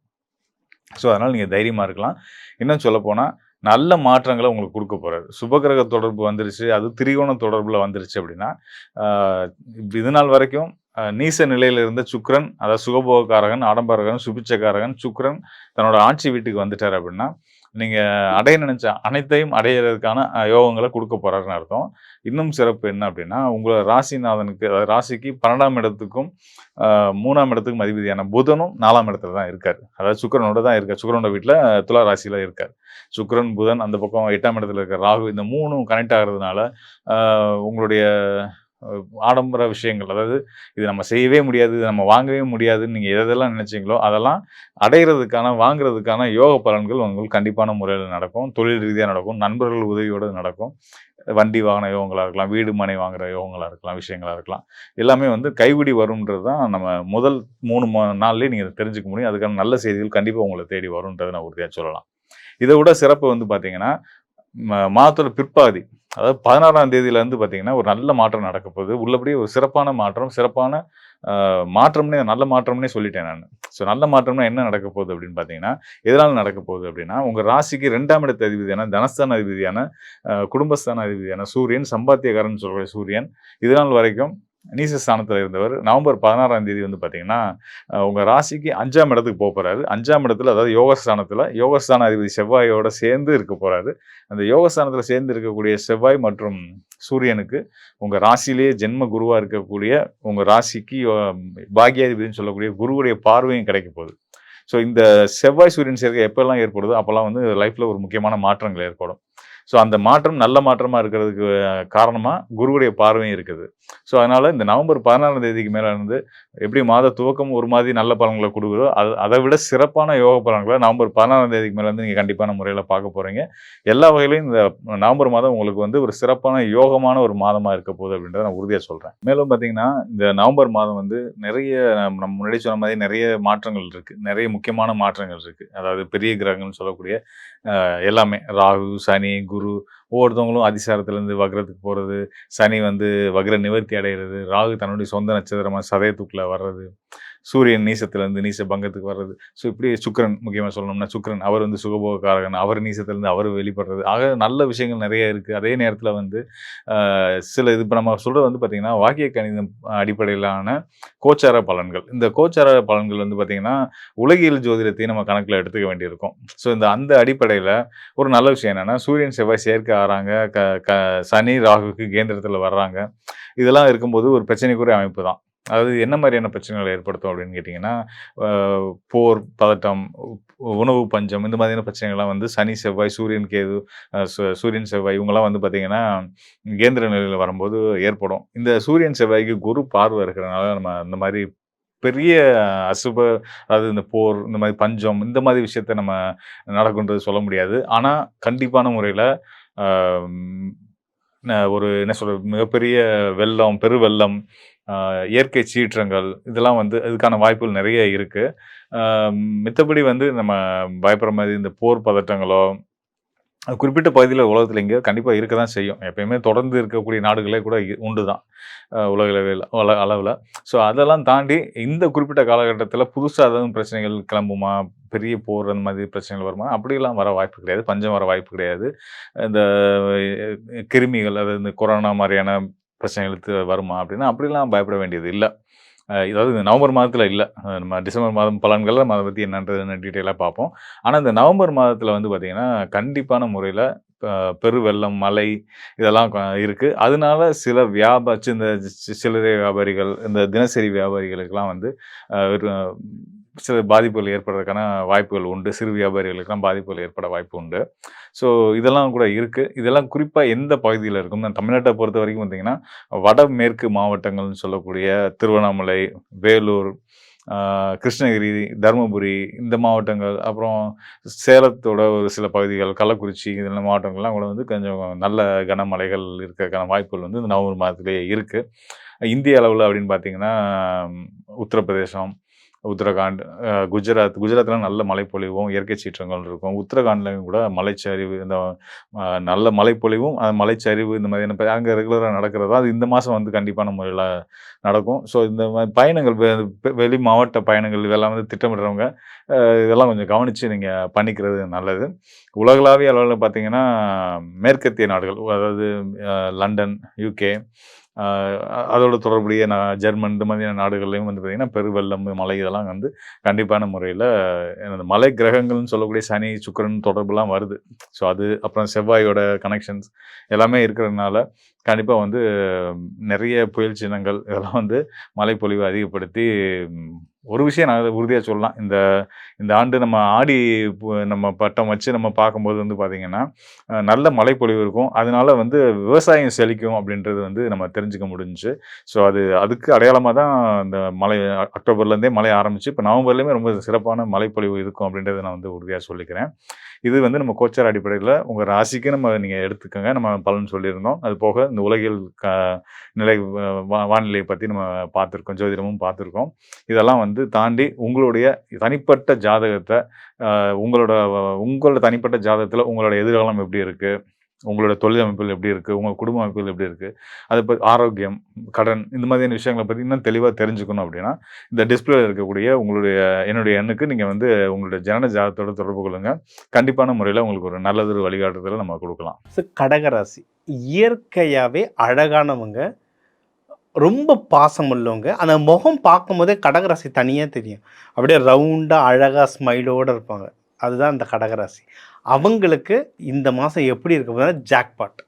ஸோ அதனால நீங்க தைரியமா இருக்கலாம். இன்னும் சொல்லப்போனா, நல்ல மாற்றங்கள உங்களுக்கு குடுக்க போறாரு. சுபகிரக தொடர்பு வந்துருச்சு, அது திரிகோண தொடர்புல வந்துருச்சு அப்படின்னா, ஆ இது நாள் வரைக்கும் நீச நிலையில இருந்த சுக்கிரன், அதாவது சுகபோகக்காரகன், ஆடம்பரகாரகன், சுபிட்சக்காரகன் சுக்கிரன் தன்னோட ஆட்சி வீட்டுக்கு வந்துட்டாரு அப்படின்னா, நீங்க அடைய நினைச்ச அனைத்தையும் அடையறதுக்கான யோகங்கள குடுக்க போறாருன்னு அர்த்தம். இன்னும் சிறப்பு என்ன அப்படின்னா, உங்க ராசிநாதனுக்கு அதாவது ராசிக்கு 12ஆம் இடத்துக்கும், 3ஆம் இடத்துக்கும் அதிபதியான புதனும் 4ஆம் இடத்துல தான் இருக்காரு. அதாவது சுக்கிரனோட தான் இருக்காரு. சுக்கிரனோட வீட்ல துலா ராசியில இருக்காரு. சுக்கிரன், புதன் அந்த பக்கம் 8ஆம் இடத்துல இருக்க ராகு இந்த 3ம் கனெக்ட் ஆகுறதுனால, ஆ உங்களுடைய ஆடம்பர விஷயங்கள், அதாவது இது நம்ம செய்யவே முடியாது, இது நம்ம வாங்கவே முடியாதுன்னு நீங்க எதெல்லாம் நினைச்சீங்களோ, அதெல்லாம் அடையறதுக்கான, வாங்குறதுக்கான யோக பலன்கள் உங்களுக்கு கண்டிப்பான முறையில நடக்கும். தொழில் ரீதியா நடக்கும். நண்பர்கள் உதவியோட நடக்கும். வண்டி வாகன யோகங்களா இருக்கலாம், வீடு மனை வாங்குற யோகங்களா இருக்கலாம், விஷயங்களா இருக்கலாம். எல்லாமே வந்து கைகூடி வரும்ன்றது தான் நம்ம முதல் 3 நாள்லயே நீங்க தெரிஞ்சுக்க முடியும். அதுக்கான நல்ல செய்திகள் கண்டிப்பா உங்கள தேடி வரும்ன்றத நான் உறுதியா சொல்லலாம். இத விட சிறப்பு வந்து பார்த்தீங்கன்னா, மாதத்தோட பிற்பாதி, அதாவது 16ஆம் தேதியிலருந்து பார்த்தீங்கன்னா, ஒரு நல்ல மாற்றம் நடக்க போகுது. உள்ளபடியே ஒரு சிறப்பான மாற்றம், சிறப்பான மாற்றம்னே நல்ல மாற்றம்னே சொல்லிட்டேன் நானு. ஸோ நல்ல மாற்றம்னா என்ன நடக்க போகுது அப்படின்னு பார்த்தீங்கன்னா, எதனால நடக்க போகுது அப்படின்னா, உங்க ராசிக்கு 2ஆம் இடத்து அதிபதியான, தனஸ்தான அதிபதியான, குடும்பஸ்தான அதிபதியான சூரியன், சம்பாத்தியக்காரன்னு சொல்லக்கூடிய சூரியன், இதுநாள் வரைக்கும் நீச ஸ்தானத்துல இருந்தவர் நவம்பர் 16ஆம் தேதி வந்து பார்த்தீங்கன்னா, உங்க ராசிக்கு 5ஆம் இடத்துக்கு போறாரு. 5ஆம் இடத்துல, அதாவது யோகஸ்தானத்துல, யோகஸ்தான அதிபதி செவ்வாயோட சேர்ந்து இருக்க போறாரு. அந்த யோகஸ்தானத்துல சேர்ந்து இருக்கக்கூடிய செவ்வாய் மற்றும் சூரியனுக்கு உங்க ராசியிலேயே ஜென்ம குருவா இருக்கக்கூடிய உங்க ராசிக்கு பாக்கியாதிபதினு சொல்லக்கூடிய குருவுடைய பார்வையும் கிடைக்க போகுது. ஸோ இந்த செவ்வாய் சூரியன் சேர்க்கை எப்பெல்லாம் ஏற்படுதோ அப்பெல்லாம் வந்து லைஃப்ல ஒரு முக்கியமான மாற்றங்கள் ஏற்படும். ஸோ அந்த மாற்றம் நல்ல மாற்றமா இருக்கிறதுக்கு காரணமா குருவுடைய பார்வையும் இருக்குது. ஸோ அதனால இந்த நவம்பர் 16ஆம் தேதிக்கு மேல இருந்து எப்படி மாத துவக்கம் ஒரு மாதிரி நல்ல பலன்களை கொடுக்குதோ, அதை விட சிறப்பான யோக பலன்களை நவம்பர் 16ஆம் தேதிக்கு மேல இருந்து நீங்க கண்டிப்பான முறையில பார்க்க போறீங்க. எல்லா வகையிலும் இந்த நவம்பர் மாதம் உங்களுக்கு வந்து ஒரு சிறப்பான யோகமான ஒரு மாதமா இருக்க போகுது அப்படின்றத நான் உறுதியா சொல்றேன். மேலும் பார்த்தீங்கன்னா, இந்த நவம்பர் மாதம் வந்து நிறைய நம்ம முன்னாடி சொன்ன மாதிரி நிறைய மாற்றங்கள் இருக்கு. நிறைய முக்கியமான மாற்றங்கள் இருக்கு. அதாவது பெரிய கிரகங்கள்னு சொல்லக்கூடிய எல்லாமே ராகு, சனி, குரு ஒவ்வொருத்தவங்களும் அதிசாரத்திலேருந்து வக்ரத்துக்கு போறது, சனி வந்து வக்ர நிவர்த்தி அடைகிறது, ராகு தன்னுடைய சொந்த நட்சத்திரமா சதயத்துக்குள்ள வர்றது, சூரியன் நீசத்திலேருந்து நீச பங்கத்துக்கு வர்றது. ஸோ இப்படி சுக்கிரன் முக்கியமா சொல்லணும்னா சுக்கிரன் அவர் வந்து சுகபோகக்காரகன். அவர் நீசத்திலேருந்து அவர் வெளிப்படுறது. ஆக நல்ல விஷயங்கள் நிறைய இருக்கு. அதே நேரத்தில வந்து சில இது இப்ப நம்ம சொல்றது வந்து பார்த்தீங்கன்னா, வாக்கிய கணிதம் அடிப்படையிலான கோச்சார பலன்கள். இந்த கோச்சார பலன்கள் வந்து பார்த்தீங்கன்னா, உலகியல் ஜோதிடத்தையும் நம்ம கணக்குல எடுத்துக்க வேண்டியிருக்கும். ஸோ அந்த அடிப்படையில ஒரு நல்ல விஷயம் என்னன்னா, சூரியன், செவ்வாய் சேர்க்கை ஆறாங்க. க க சனி, ராகுக்கு கேந்திரத்தில வர்றாங்க. இதெல்லாம் இருக்கும்போது ஒரு பிரச்சனைக்குரிய அமைப்பு தான். அதாவது என்ன மாதிரியான பிரச்சனைகள் ஏற்படுத்தும் அப்படின்னு கேட்டிங்கன்னா, அ போர், பதட்டம், உணவு பஞ்சம் இந்த மாதிரியான பிரச்சனைகள்லாம் வந்து சனி, செவ்வாய், சூரியன், கேது, சூரியன், செவ்வாய் இவங்கலாம் வந்து பார்த்தீங்கன்னா, கேந்திர நிலையில வரும்போது ஏற்படும். இந்த சூரியன், செவ்வாய்க்கு குரு பார்வை இருக்கிறனால நம்ம இந்த மாரி பெரிய அசுப, அதாவது இந்த போர், இந்த மாரி பஞ்சம், இந்த மாரி விஷயத்த நம்ம நடக்கும்ன்றது சொல்ல முடியாது. ஆனா, கண்டிப்பான முறையில அ ம் ஒரு என்ன சொல்றது, மிகப்பெரிய வெள்ளம், பெருவெள்ளம், இயற்கை சீற்றங்கள் இதெல்லாம் வந்து இதுக்கான வாய்ப்புகள் நெறைய இருக்கு. அ மித்தபடி வந்து நம்ம பயப்படுற மாரி இந்த போர் பதட்டங்களோ, குறிப்பிட்ட பகுதியில உலகத்துல எங்கேயோ கண்டிப்பா இருக்க தான் செய்யும். எப்பயுமே தொடர்ந்து இருக்கக்கூடிய நாடுகளே கூட உண்டு தான். உலக அளவில் அளவுல. ஸோ அதெல்லாம் தாண்டி இந்த குறிப்பிட்ட காலகட்டத்தில புதுசா எதுவும் பிரச்சனைகள் கிளம்புமா? பெரிய போர் அந்த மாதிரி பிரச்சனைகள் வருமா? அப்படிலாம் வர வாய்ப்பு கிடையாது. பஞ்சம் வர வாய்ப்பு கிடையாது. இந்த கிருமிகள், அதாவது இந்த கொரோனா மாரியான பிரச்சனைகள் வருமா? அப்படின்னா அப்படிலாம் பயப்பட வேண்டியது இல்ல. அதாவது இந்த நவம்பர் மாதத்துல இல்ல. நம்ம டிசம்பர் மாதம் பலன்கள்ல நம்ம அத பத்தி என்னன்றதுன்னு டீட்டெயிலா பார்ப்போம். ஆனா, இந்த நவம்பர் மாதத்துல வந்து பார்த்தீங்கன்னா, கண்டிப்பான முறையில பெருவெள்ளம், மழை இதெல்லாம் இருக்கு. அதனால சில இந்த சில்லறை வியாபாரிகள், இந்த தினசரி வியாபாரிகளுக்கெல்லாம் வந்து ஒரு சில பாதிப்புகள் ஏற்படுறதுக்கான வாய்ப்புகள் உண்டு. சிறு வியாபாரிகளுக்கெல்லாம் பாதிப்புகள் ஏற்பட வாய்ப்பு உண்டு. ஸோ இதெல்லாம் கூட இருக்கு. இதெல்லாம் குறிப்பா எந்த பகுதியில இருக்கும்னா, தமிழ்நாட்ட பொறுத்தவரைக்கும் பார்த்தீங்கன்னா, வடமேற்கு மாவட்டங்கள்னு சொல்லக்கூடிய திருவண்ணாமலை, வேலூர், ஆ கிருஷ்ணகிரி, தருமபுரி இந்த மாவட்டங்கள், அப்புறம் சேலத்தோட ஒரு சில பகுதிகள், கள்ளக்குறிச்சி இந்த மாவட்டங்கள்லாம் கூட வந்து கொஞ்சம் நல்ல கனமழைகள் இருக்கறதுக்கான வாய்ப்புகள் வந்து இந்த நவம்பர் மாதத்திலேயே இருக்கு. இந்திய அளவுல அப்படின்னு பார்த்தீங்கன்னா, உத்தரப்பிரதேசம், உத்தரகாண்ட், குஜராத்தில் நல்ல மழைப்பொழிவும் இயற்கை சீற்றங்கள் இருக்கும். உத்தரகாண்ட்லையும் கூட மலைச்சரிவு, இந்த நல்ல மழைப்பொழிவும் மலைச்சரிவு இந்த மாதிரியான அங்கே ரெகுலராக நடக்கிறதா அது இந்த மாதம் வந்து கண்டிப்பான முறையில் நடக்கும். ஸோ இந்த மாதிரி பயணங்கள் வெளி மாவட்ட பயணங்கள் இதெல்லாம் வந்து திட்டமிடுறவங்க இதெல்லாம் கொஞ்சம் கவனித்து நீங்கள் பண்ணிக்கிறது நல்லது. உலகளாவிய அளவில் பார்த்தீங்கன்னா மேற்கத்திய நாடுகள், அதாவது லண்டன், யூகே, அதோட தொடர்புடைய ஜெர்மன் இந்த மாதிரியான நாடுகள்லையும் வந்து பார்த்திங்கன்னா பெருவெள்ளம், மழை இதெல்லாம் வந்து கண்டிப்பான முறையில் இந்த மலை கிரகங்கள்னு சொல்லக்கூடிய சனி, சுக்கிரன் தொடர்புலாம் வருது. ஸோ அது அப்புறம் செவ்வாயோட கனெக்ஷன்ஸ் எல்லாமே இருக்கிறதுனால கண்டிப்பாக வந்து நிறைய புயல் சின்னங்கள் இதெல்லாம் வந்து மழைப்பொழிவை அதிகப்படுத்தி ஒரு விஷயம் நான் உறுதியாக சொல்லலாம். இந்த ஆண்டு நம்ம ஆடி நம்ம பட்டம் வச்சு நம்ம பார்க்கும்போது வந்து பார்த்திங்கன்னா நல்ல மழைப்பொழிவு இருக்கும். அதனால வந்து விவசாயம் செழிக்கும் அப்படின்றது வந்து நம்ம தெரிஞ்சுக்க முடிஞ்சுச்சு. ஸோ அதுக்கு அடையாளமாக தான் இந்த மழை அக்டோபர்லேருந்தே மழை ஆரம்பிச்சு இப்போ நவம்பர்லேயுமே ரொம்ப சிறப்பான மழைப்பொழிவு இருக்கும் அப்படின்றத நான் வந்து உறுதியாக சொல்லிக்கிறேன். இது வந்து நம்ம கோச்சார் அடிப்படையில் உங்கள் ராசிக்கு நீங்கள் எடுத்துக்கோங்க. நம்ம பலன் சொல்லியிருந்தோம். அது போக இந்த உலகியல் நிலை வானிலையை பற்றி நம்ம பார்த்துருக்கோம், ஜோதிடமும் பார்த்துருக்கோம். இதெல்லாம் வந்து தாண்டி உங்களுடைய தனிப்பட்ட ஜாதகத்தை உங்களோட தனிப்பட்ட ஜாதகத்தில் உங்களோட எதிர்காலம் எப்படி இருக்குது, உங்களோட தொழில் அமைப்புகள் எப்படி இருக்குது, உங்கள் குடும்ப அமைப்புகள் எப்படி இருக்குது, அதை பற்றி ஆரோக்கியம், கடன் இந்த மாதிரியான விஷயங்களை பற்றி இன்னும் தெளிவாக தெரிஞ்சுக்கணும் அப்படின்னா இந்த டிஸ்பிளேல இருக்கக்கூடிய என்னுடைய எண்ணுக்கு நீங்கள் வந்து உங்களுடைய ஜனன ஜாதகத்தோட தொடர்பு கொள்ளுங்க. கண்டிப்பான முறையில் உங்களுக்கு ஒரு நல்லதொரு வழிகாட்டுதலை நம்ம கொடுக்கலாம். கடகராசி இயற்கையாகவே அழகானவங்க, ரொம்ப பாசம் உள்ளவங்க. அந்த முகம் பார்க்கும்போதே கடகராசி தனியாக தெரியும். அப்படியே ரவுண்டாக அழகாக ஸ்மைலோடு இருப்பாங்க. அதுதான் அந்த கடகராசி. அவங்களுக்கு இந்த மாதம் எப்படி இருக்க போதுன்னா ஜாக்பாட்.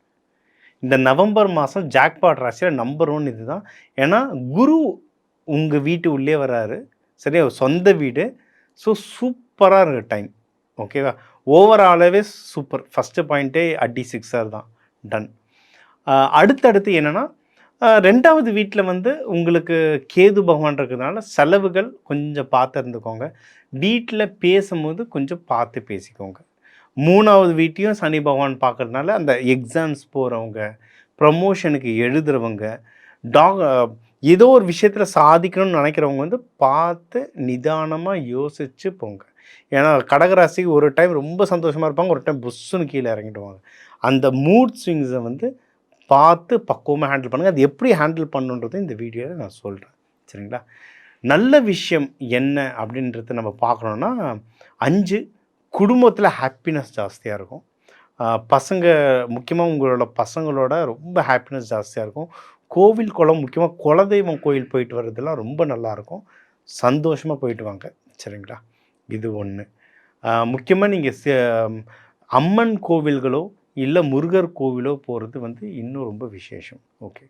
இந்த நவம்பர் மாதம் ஜாக்பாட் ராசியில் நம்பர் 1 இது தான். ஏன்னா குரு உங்கள் வீட்டு உள்ளே வராரு, சரியா, சொந்த வீடு. ஸோ சூப்பராக இருக்குது டைம். ஓகேவா, ஓவராலாகவே சூப்பர். ஃபஸ்ட்டு பாயிண்ட்டே அடி 6 தான், டன். அடுத்தடுத்து என்னென்னா 2வது வீட்டில் வந்து உங்களுக்கு கேது பகவான் இருக்கிறதுனால செலவுகள் கொஞ்சம் பார்த்து இருந்துக்கோங்க. வீட்டில் பேசும்போது கொஞ்சம் பார்த்து பேசிக்கோங்க. 3வது வீட்டையும் சனி பகவான் பார்க்கறதுனால அந்த எக்ஸாம்ஸ் போகிறவங்க, ப்ரமோஷனுக்கு எழுதுகிறவங்க, ஏதோ ஒரு விஷயத்தில் சாதிக்கணும்னு நினைக்கிறவங்க வந்து பார்த்து நிதானமாக யோசித்து போங்க. ஏன்னா கடகராசிக்கு ஒரு டைம் ரொம்ப சந்தோஷமாக இருப்பாங்க, ஒரு டைம் புஷ்ஷுன்னு கீழே இறங்கிடுவாங்க. அந்த மூட் ஸ்விங்ஸை வந்து பார்த்து பக்குவமாக ஹேண்டில் பண்ணுங்கள். அது எப்படி ஹேண்டில் பண்ணுன்றது இந்த வீடியோவில் நான் சொல்கிறேன், சரிங்களா. நல்ல விஷயம் என்ன அப்படின்றத நம்ம பார்க்கணுன்னா 5 குடும்பத்தில் ஹாப்பினஸ் ஜாஸ்தியாக இருக்கும். பசங்க முக்கியமாக உங்களோட பசங்களோட ரொம்ப ஹாப்பினஸ் ஜாஸ்தியாக இருக்கும். கோவில் குளம், முக்கியமாக குலதெய்வம் கோயில் போயிட்டு வர்றதெல்லாம் ரொம்ப நல்லாயிருக்கும். சந்தோஷமாக போயிட்டு வாங்க, சரிங்களா. இது 1. முக்கியமாக நீங்கள் அம்மன் கோவில்களோ இல்லை முருகர் கோவிலோ போகிறது வந்து இன்னும் ரொம்ப விசேஷம். ஓகே,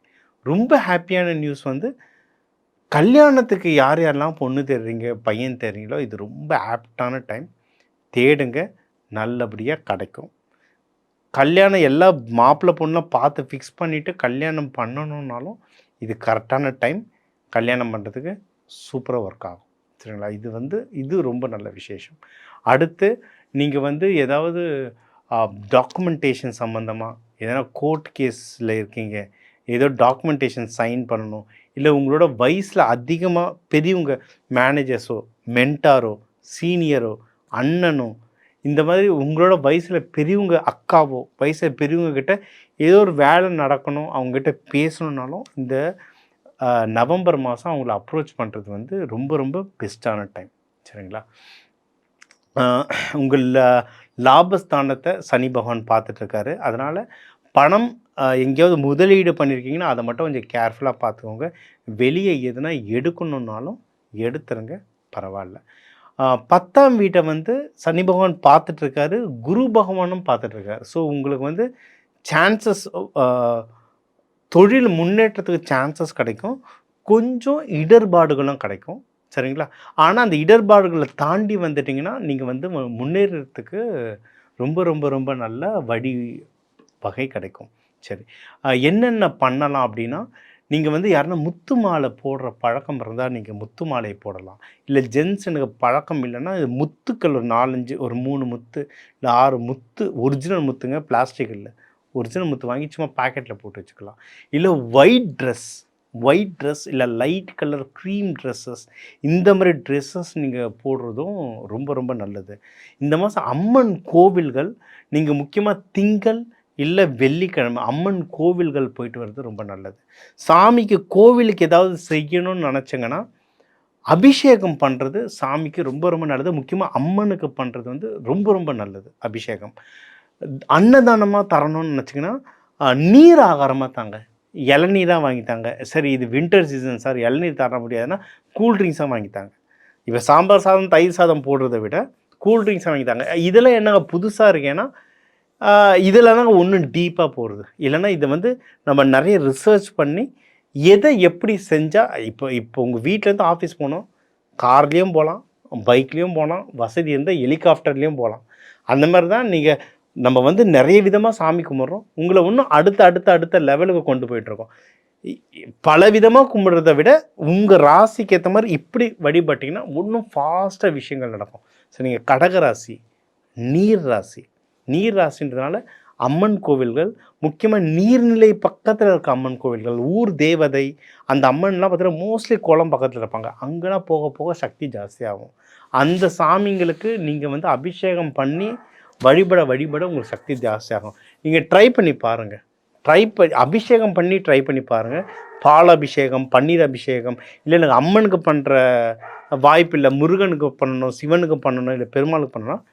ரொம்ப ஹாப்பியான நியூஸ் வந்து கல்யாணத்துக்கு யார் யாரெல்லாம் பொண்ணு தேடுறீங்க, பையன் தேடுறீங்களோ இது ரொம்ப ஆப்டான டைம். தேடுங்க, நல்லபடியாக கிடைக்கும். கல்யாணம் எல்லா மாப்பிள்ளை பொண்ணெலாம் பார்த்து ஃபிக்ஸ் பண்ணிவிட்டு கல்யாணம் பண்ணணுன்னாலும் இது கரெக்டான டைம். கல்யாணம் பண்ணுறதுக்கு சூப்பராக ஒர்க் ஆகும், சரிங்களா. இது ரொம்ப நல்ல விசேஷம். அடுத்து நீங்கள் வந்து ஏதாவது டாக்குமெண்டேஷன் சம்மந்தமாக எதனா கோர்ட் கேஸில் இருக்கீங்க, ஏதோ டாக்குமெண்டேஷன் சைன் பண்ணணும், இல்லை உங்களோட வயசில் அதிகமாக பெரியவங்க மேனேஜர்ஸோ, மென்டாரோ, சீனியரோ, அண்ணனோ, இந்த மாதிரி உங்களோட வயசில் பெரியவங்க, அக்காவோ, வயசில் பெரியவங்க கிட்ட ஏதோ ஒரு வேலை நடக்கணும், அவங்ககிட்ட பேசணுன்னாலும் இந்த நவம்பர் மாதம் அவங்கள அப்ரோச் பண்ணுறது வந்து ரொம்ப ரொம்ப பெஸ்ட்டான டைம், சரிங்களா. உங்கள் லாபஸ்தானத்தை சனி பகவான் பார்த்துட்ருக்காரு. அதனால் பணம் எங்கேயாவது முதலீடு பண்ணியிருக்கீங்கன்னா அதை மட்டும் கொஞ்சம் கேர்ஃபுல்லாக பார்த்துக்கோங்க. வெளியே எதுனா எடுக்கணுன்னாலும் எடுத்துருங்க, பரவாயில்ல. 10ஆம் வீட்டை வந்து சனி பகவான் பார்த்துட்ருக்காரு, குரு பகவானும் பார்த்துட்ருக்காரு. ஸோ உங்களுக்கு வந்து சான்சஸ், தொழில் முன்னேற்றத்துக்கு சான்சஸ் கிடைக்கும். கொஞ்சம் இடர்பாடுகளும் கிடைக்கும், சரிங்களா. ஆனால் அந்த இடர்பாடுகளை தாண்டி வந்துட்டிங்கன்னா நீங்கள் வந்து முன்னேறத்துக்கு ரொம்ப ரொம்ப ரொம்ப நல்ல வகை கிடைக்கும். சரி, என்னென்ன பண்ணலாம் அப்படின்னா, நீங்கள் வந்து யாருன்னா முத்து மாலை போடுற பழக்கம் இருந்தால் நீங்கள் முத்து மாலையை போடலாம். இல்லை ஜென்ஸுனுக்கு பழக்கம் இல்லைன்னா முத்துக்கள் ஒரு 4-5, ஒரு 3 முத்து இல்லை 6 முத்து, ஒரிஜினல் முத்துங்க, பிளாஸ்டிக் இல்லை, ஒரிஜினல் முத்து வாங்கி சும்மா பாக்கெட்டில் போட்டு வச்சுக்கலாம். இல்லை ஒயிட் ஒயிட் ட்ரெஸ் இல்லை லைட் கலர் க்ரீம் ட்ரெஸ்ஸஸ் இந்த மாதிரி ட்ரெஸ்ஸஸ் நீங்கள் போடுறதும் ரொம்ப ரொம்ப நல்லது. இந்த மாதம் அம்மன் கோவில்கள் நீங்கள் முக்கியமாக திங்கள் இல்லை வெள்ளிக்கிழமை அம்மன் கோவில்கள் போயிட்டு வர்றது ரொம்ப நல்லது. சாமிக்கு கோவிலுக்கு ஏதாவது செய்யணும்னு நினச்சிங்கன்னா அபிஷேகம் பண்ணுறது சாமிக்கு ரொம்ப ரொம்ப நல்லது. முக்கியமாக அம்மனுக்கு பண்ணுறது வந்து ரொம்ப ரொம்ப நல்லது. அபிஷேகம் அன்னதானமாக தரணும்னு நினச்சிங்கன்னா நீர் ஆகாரமாக தாங்க, இளநீராக வாங்கித்தாங்க. சரி இது வின்டர் சீசன் சார் இளநீர் தர முடியாதுன்னா கூல்ட்ரிங்க்ஸாக வாங்கித்தாங்க. இப்போ சாம்பார் சாதம் தயிர் சாதம் போடுறத விட கூல்ட்ரிங்க்ஸாக வாங்கித்தாங்க. இதெல்லாம் என்னங்க புதுசாக இருக்கேன்னா இதில் தாங்க ஒன்றும் டீப்பாக போகிறது. இல்லைன்னா இதை வந்து நம்ம நிறைய ரிசர்ச் பண்ணி எதை எப்படி செஞ்சால் இப்போ உங்கள் வீட்டிலேருந்து ஆஃபீஸ் போகணும், கார்லேயும் போகலாம், பைக்லேயும் போகலாம், வசதி இருந்தால் ஹெலிகாப்டர்லேயும் போகலாம். அந்த மாதிரி தான் நீங்கள் நம்ம வந்து நிறைய விதமாக சாமி கும்பிட்றோம். உங்களை இன்னும் அடுத்த லெவலுக்கு கொண்டு போயிட்டுருக்கோம். பல விதமாக கும்பிட்றத விட உங்கள் ராசிக்கு ஏற்ற மாதிரி இப்படி வழிபட்டிங்கன்னா இன்னும் ஃபாஸ்ட்டாக விஷயங்கள் நடக்கும். ஸோ நீங்கள் கடகராசி நீர் ராசி, நீர் ராசின்றதுனால அம்மன் கோவில்கள் முக்கியமாக நீர்நிலை பக்கத்தில் இருக்க அம்மன் கோவில்கள், ஊர் தேவதை அந்த அம்மன்லாம் பார்த்தீங்கன்னா மோஸ்ட்லி குளம் பக்கத்தில் இருப்பாங்க. அங்கெல்லாம் போக போக சக்தி ஜாஸ்தியாகும். அந்த சாமிங்களுக்கு நீங்கள் வந்து அபிஷேகம் பண்ணி வழிபட உங்களுக்கு சக்தி ஜாஸ்தியாகும். நீங்கள் ட்ரை பண்ணி பாருங்கள். அபிஷேகம் பண்ணி ட்ரை பண்ணி பாருங்கள். பால் அபிஷேகம், பன்னீர் அபிஷேகம், இல்லை எனக்கு அம்மனுக்கு பண்ணுற வாய்ப்பு இல்லை, முருகனுக்கு பண்ணணும், சிவனுக்கு பண்ணணும், இல்லை பெருமாளுக்கு பண்ணணும்,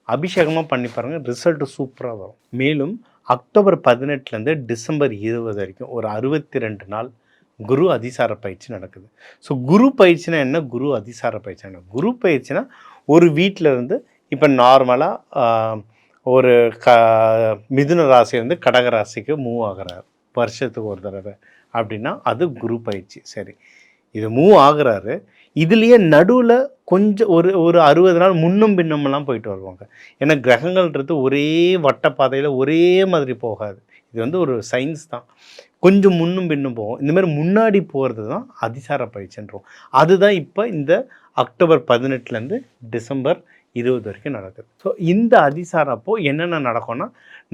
அபிஷேகமாக பண்ணி பாருங்கள். ரிசல்ட்டு சூப்பராக வரும். மேலும் அக்டோபர் 18 டிசம்பர் 20 வரைக்கும் ஒரு 62 நாள் குரு அதிசார பயிற்சி நடக்குது. ஸோ குரு பயிற்சினா என்ன, குரு அதிசார பயிற்சி என்ன? குரு பயிற்சினா ஒரு வீட்டில் இருந்து இப்போ நார்மலாக ஒரு மிதுன ராசியிலேருந்து கடக ராசிக்கு மூவ் ஆகிறார் வருஷத்துக்கு ஒரு தடவை அப்படின்னா அது குரு பயிற்சி. சரி, இது மூவ் ஆகுறாரு. இதுலேயே நடுவில் கொஞ்சம் ஒரு 60 நாள் முன்னும் பின்னமெல்லாம் போயிட்டு வருவாங்க. ஏன்னா கிரகங்கள்ன்றது ஒரே வட்டப்பாதையில் ஒரே மாதிரி போகாது. இது வந்து ஒரு சயின்ஸ் தான். கொஞ்சம் முன்னும் பின்னும் போகும். இந்தமாதிரி முன்னாடி போகிறது தான் அதிசார பயிற்சின்றோம். அதுதான் இப்போ இந்த அக்டோபர் 18 டிசம்பர் 20 வரைக்கும் நடக்குது. ஸோ இந்த அதிசாரம் அப்போது என்னென்ன நடக்கும்னா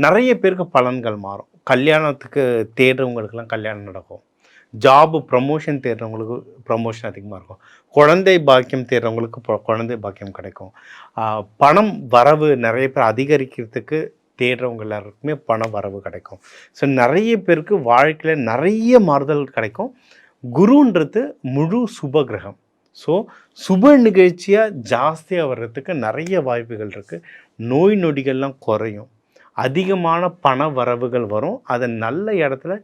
நிறைய பேருக்கு பலன்கள் மாறும். கல்யாணத்துக்கு தேடுறவங்களுக்கெல்லாம் கல்யாணம் நடக்கும். ஜாபு ப்ரமோஷன் தேடுறவங்களுக்கு ப்ரமோஷன் அதிகமாக இருக்கும். குழந்தை பாக்கியம் தேடுறவங்களுக்கு குழந்தை பாக்கியம் கிடைக்கும். பணம் வரவு நிறைய பேர் அதிகரிக்கிறதுக்கு தேடுறவங்க எல்லாருக்குமே பண வரவு கிடைக்கும். ஸோ நிறைய பேருக்கு வாழ்க்கையில் நிறைய மாறுதல் கிடைக்கும். குருன்றது முழு சுப கிரகம். ஸோ சுப நிகழ்ச்சியாக ஜாஸ்தியாக வர்றதுக்கு நிறைய வாய்ப்புகள் இருக்குது. நோய் நொடிகள்லாம் குறையும். அதிகமான பண வரவுகள் வரும். அதை நல்ல இடத்துல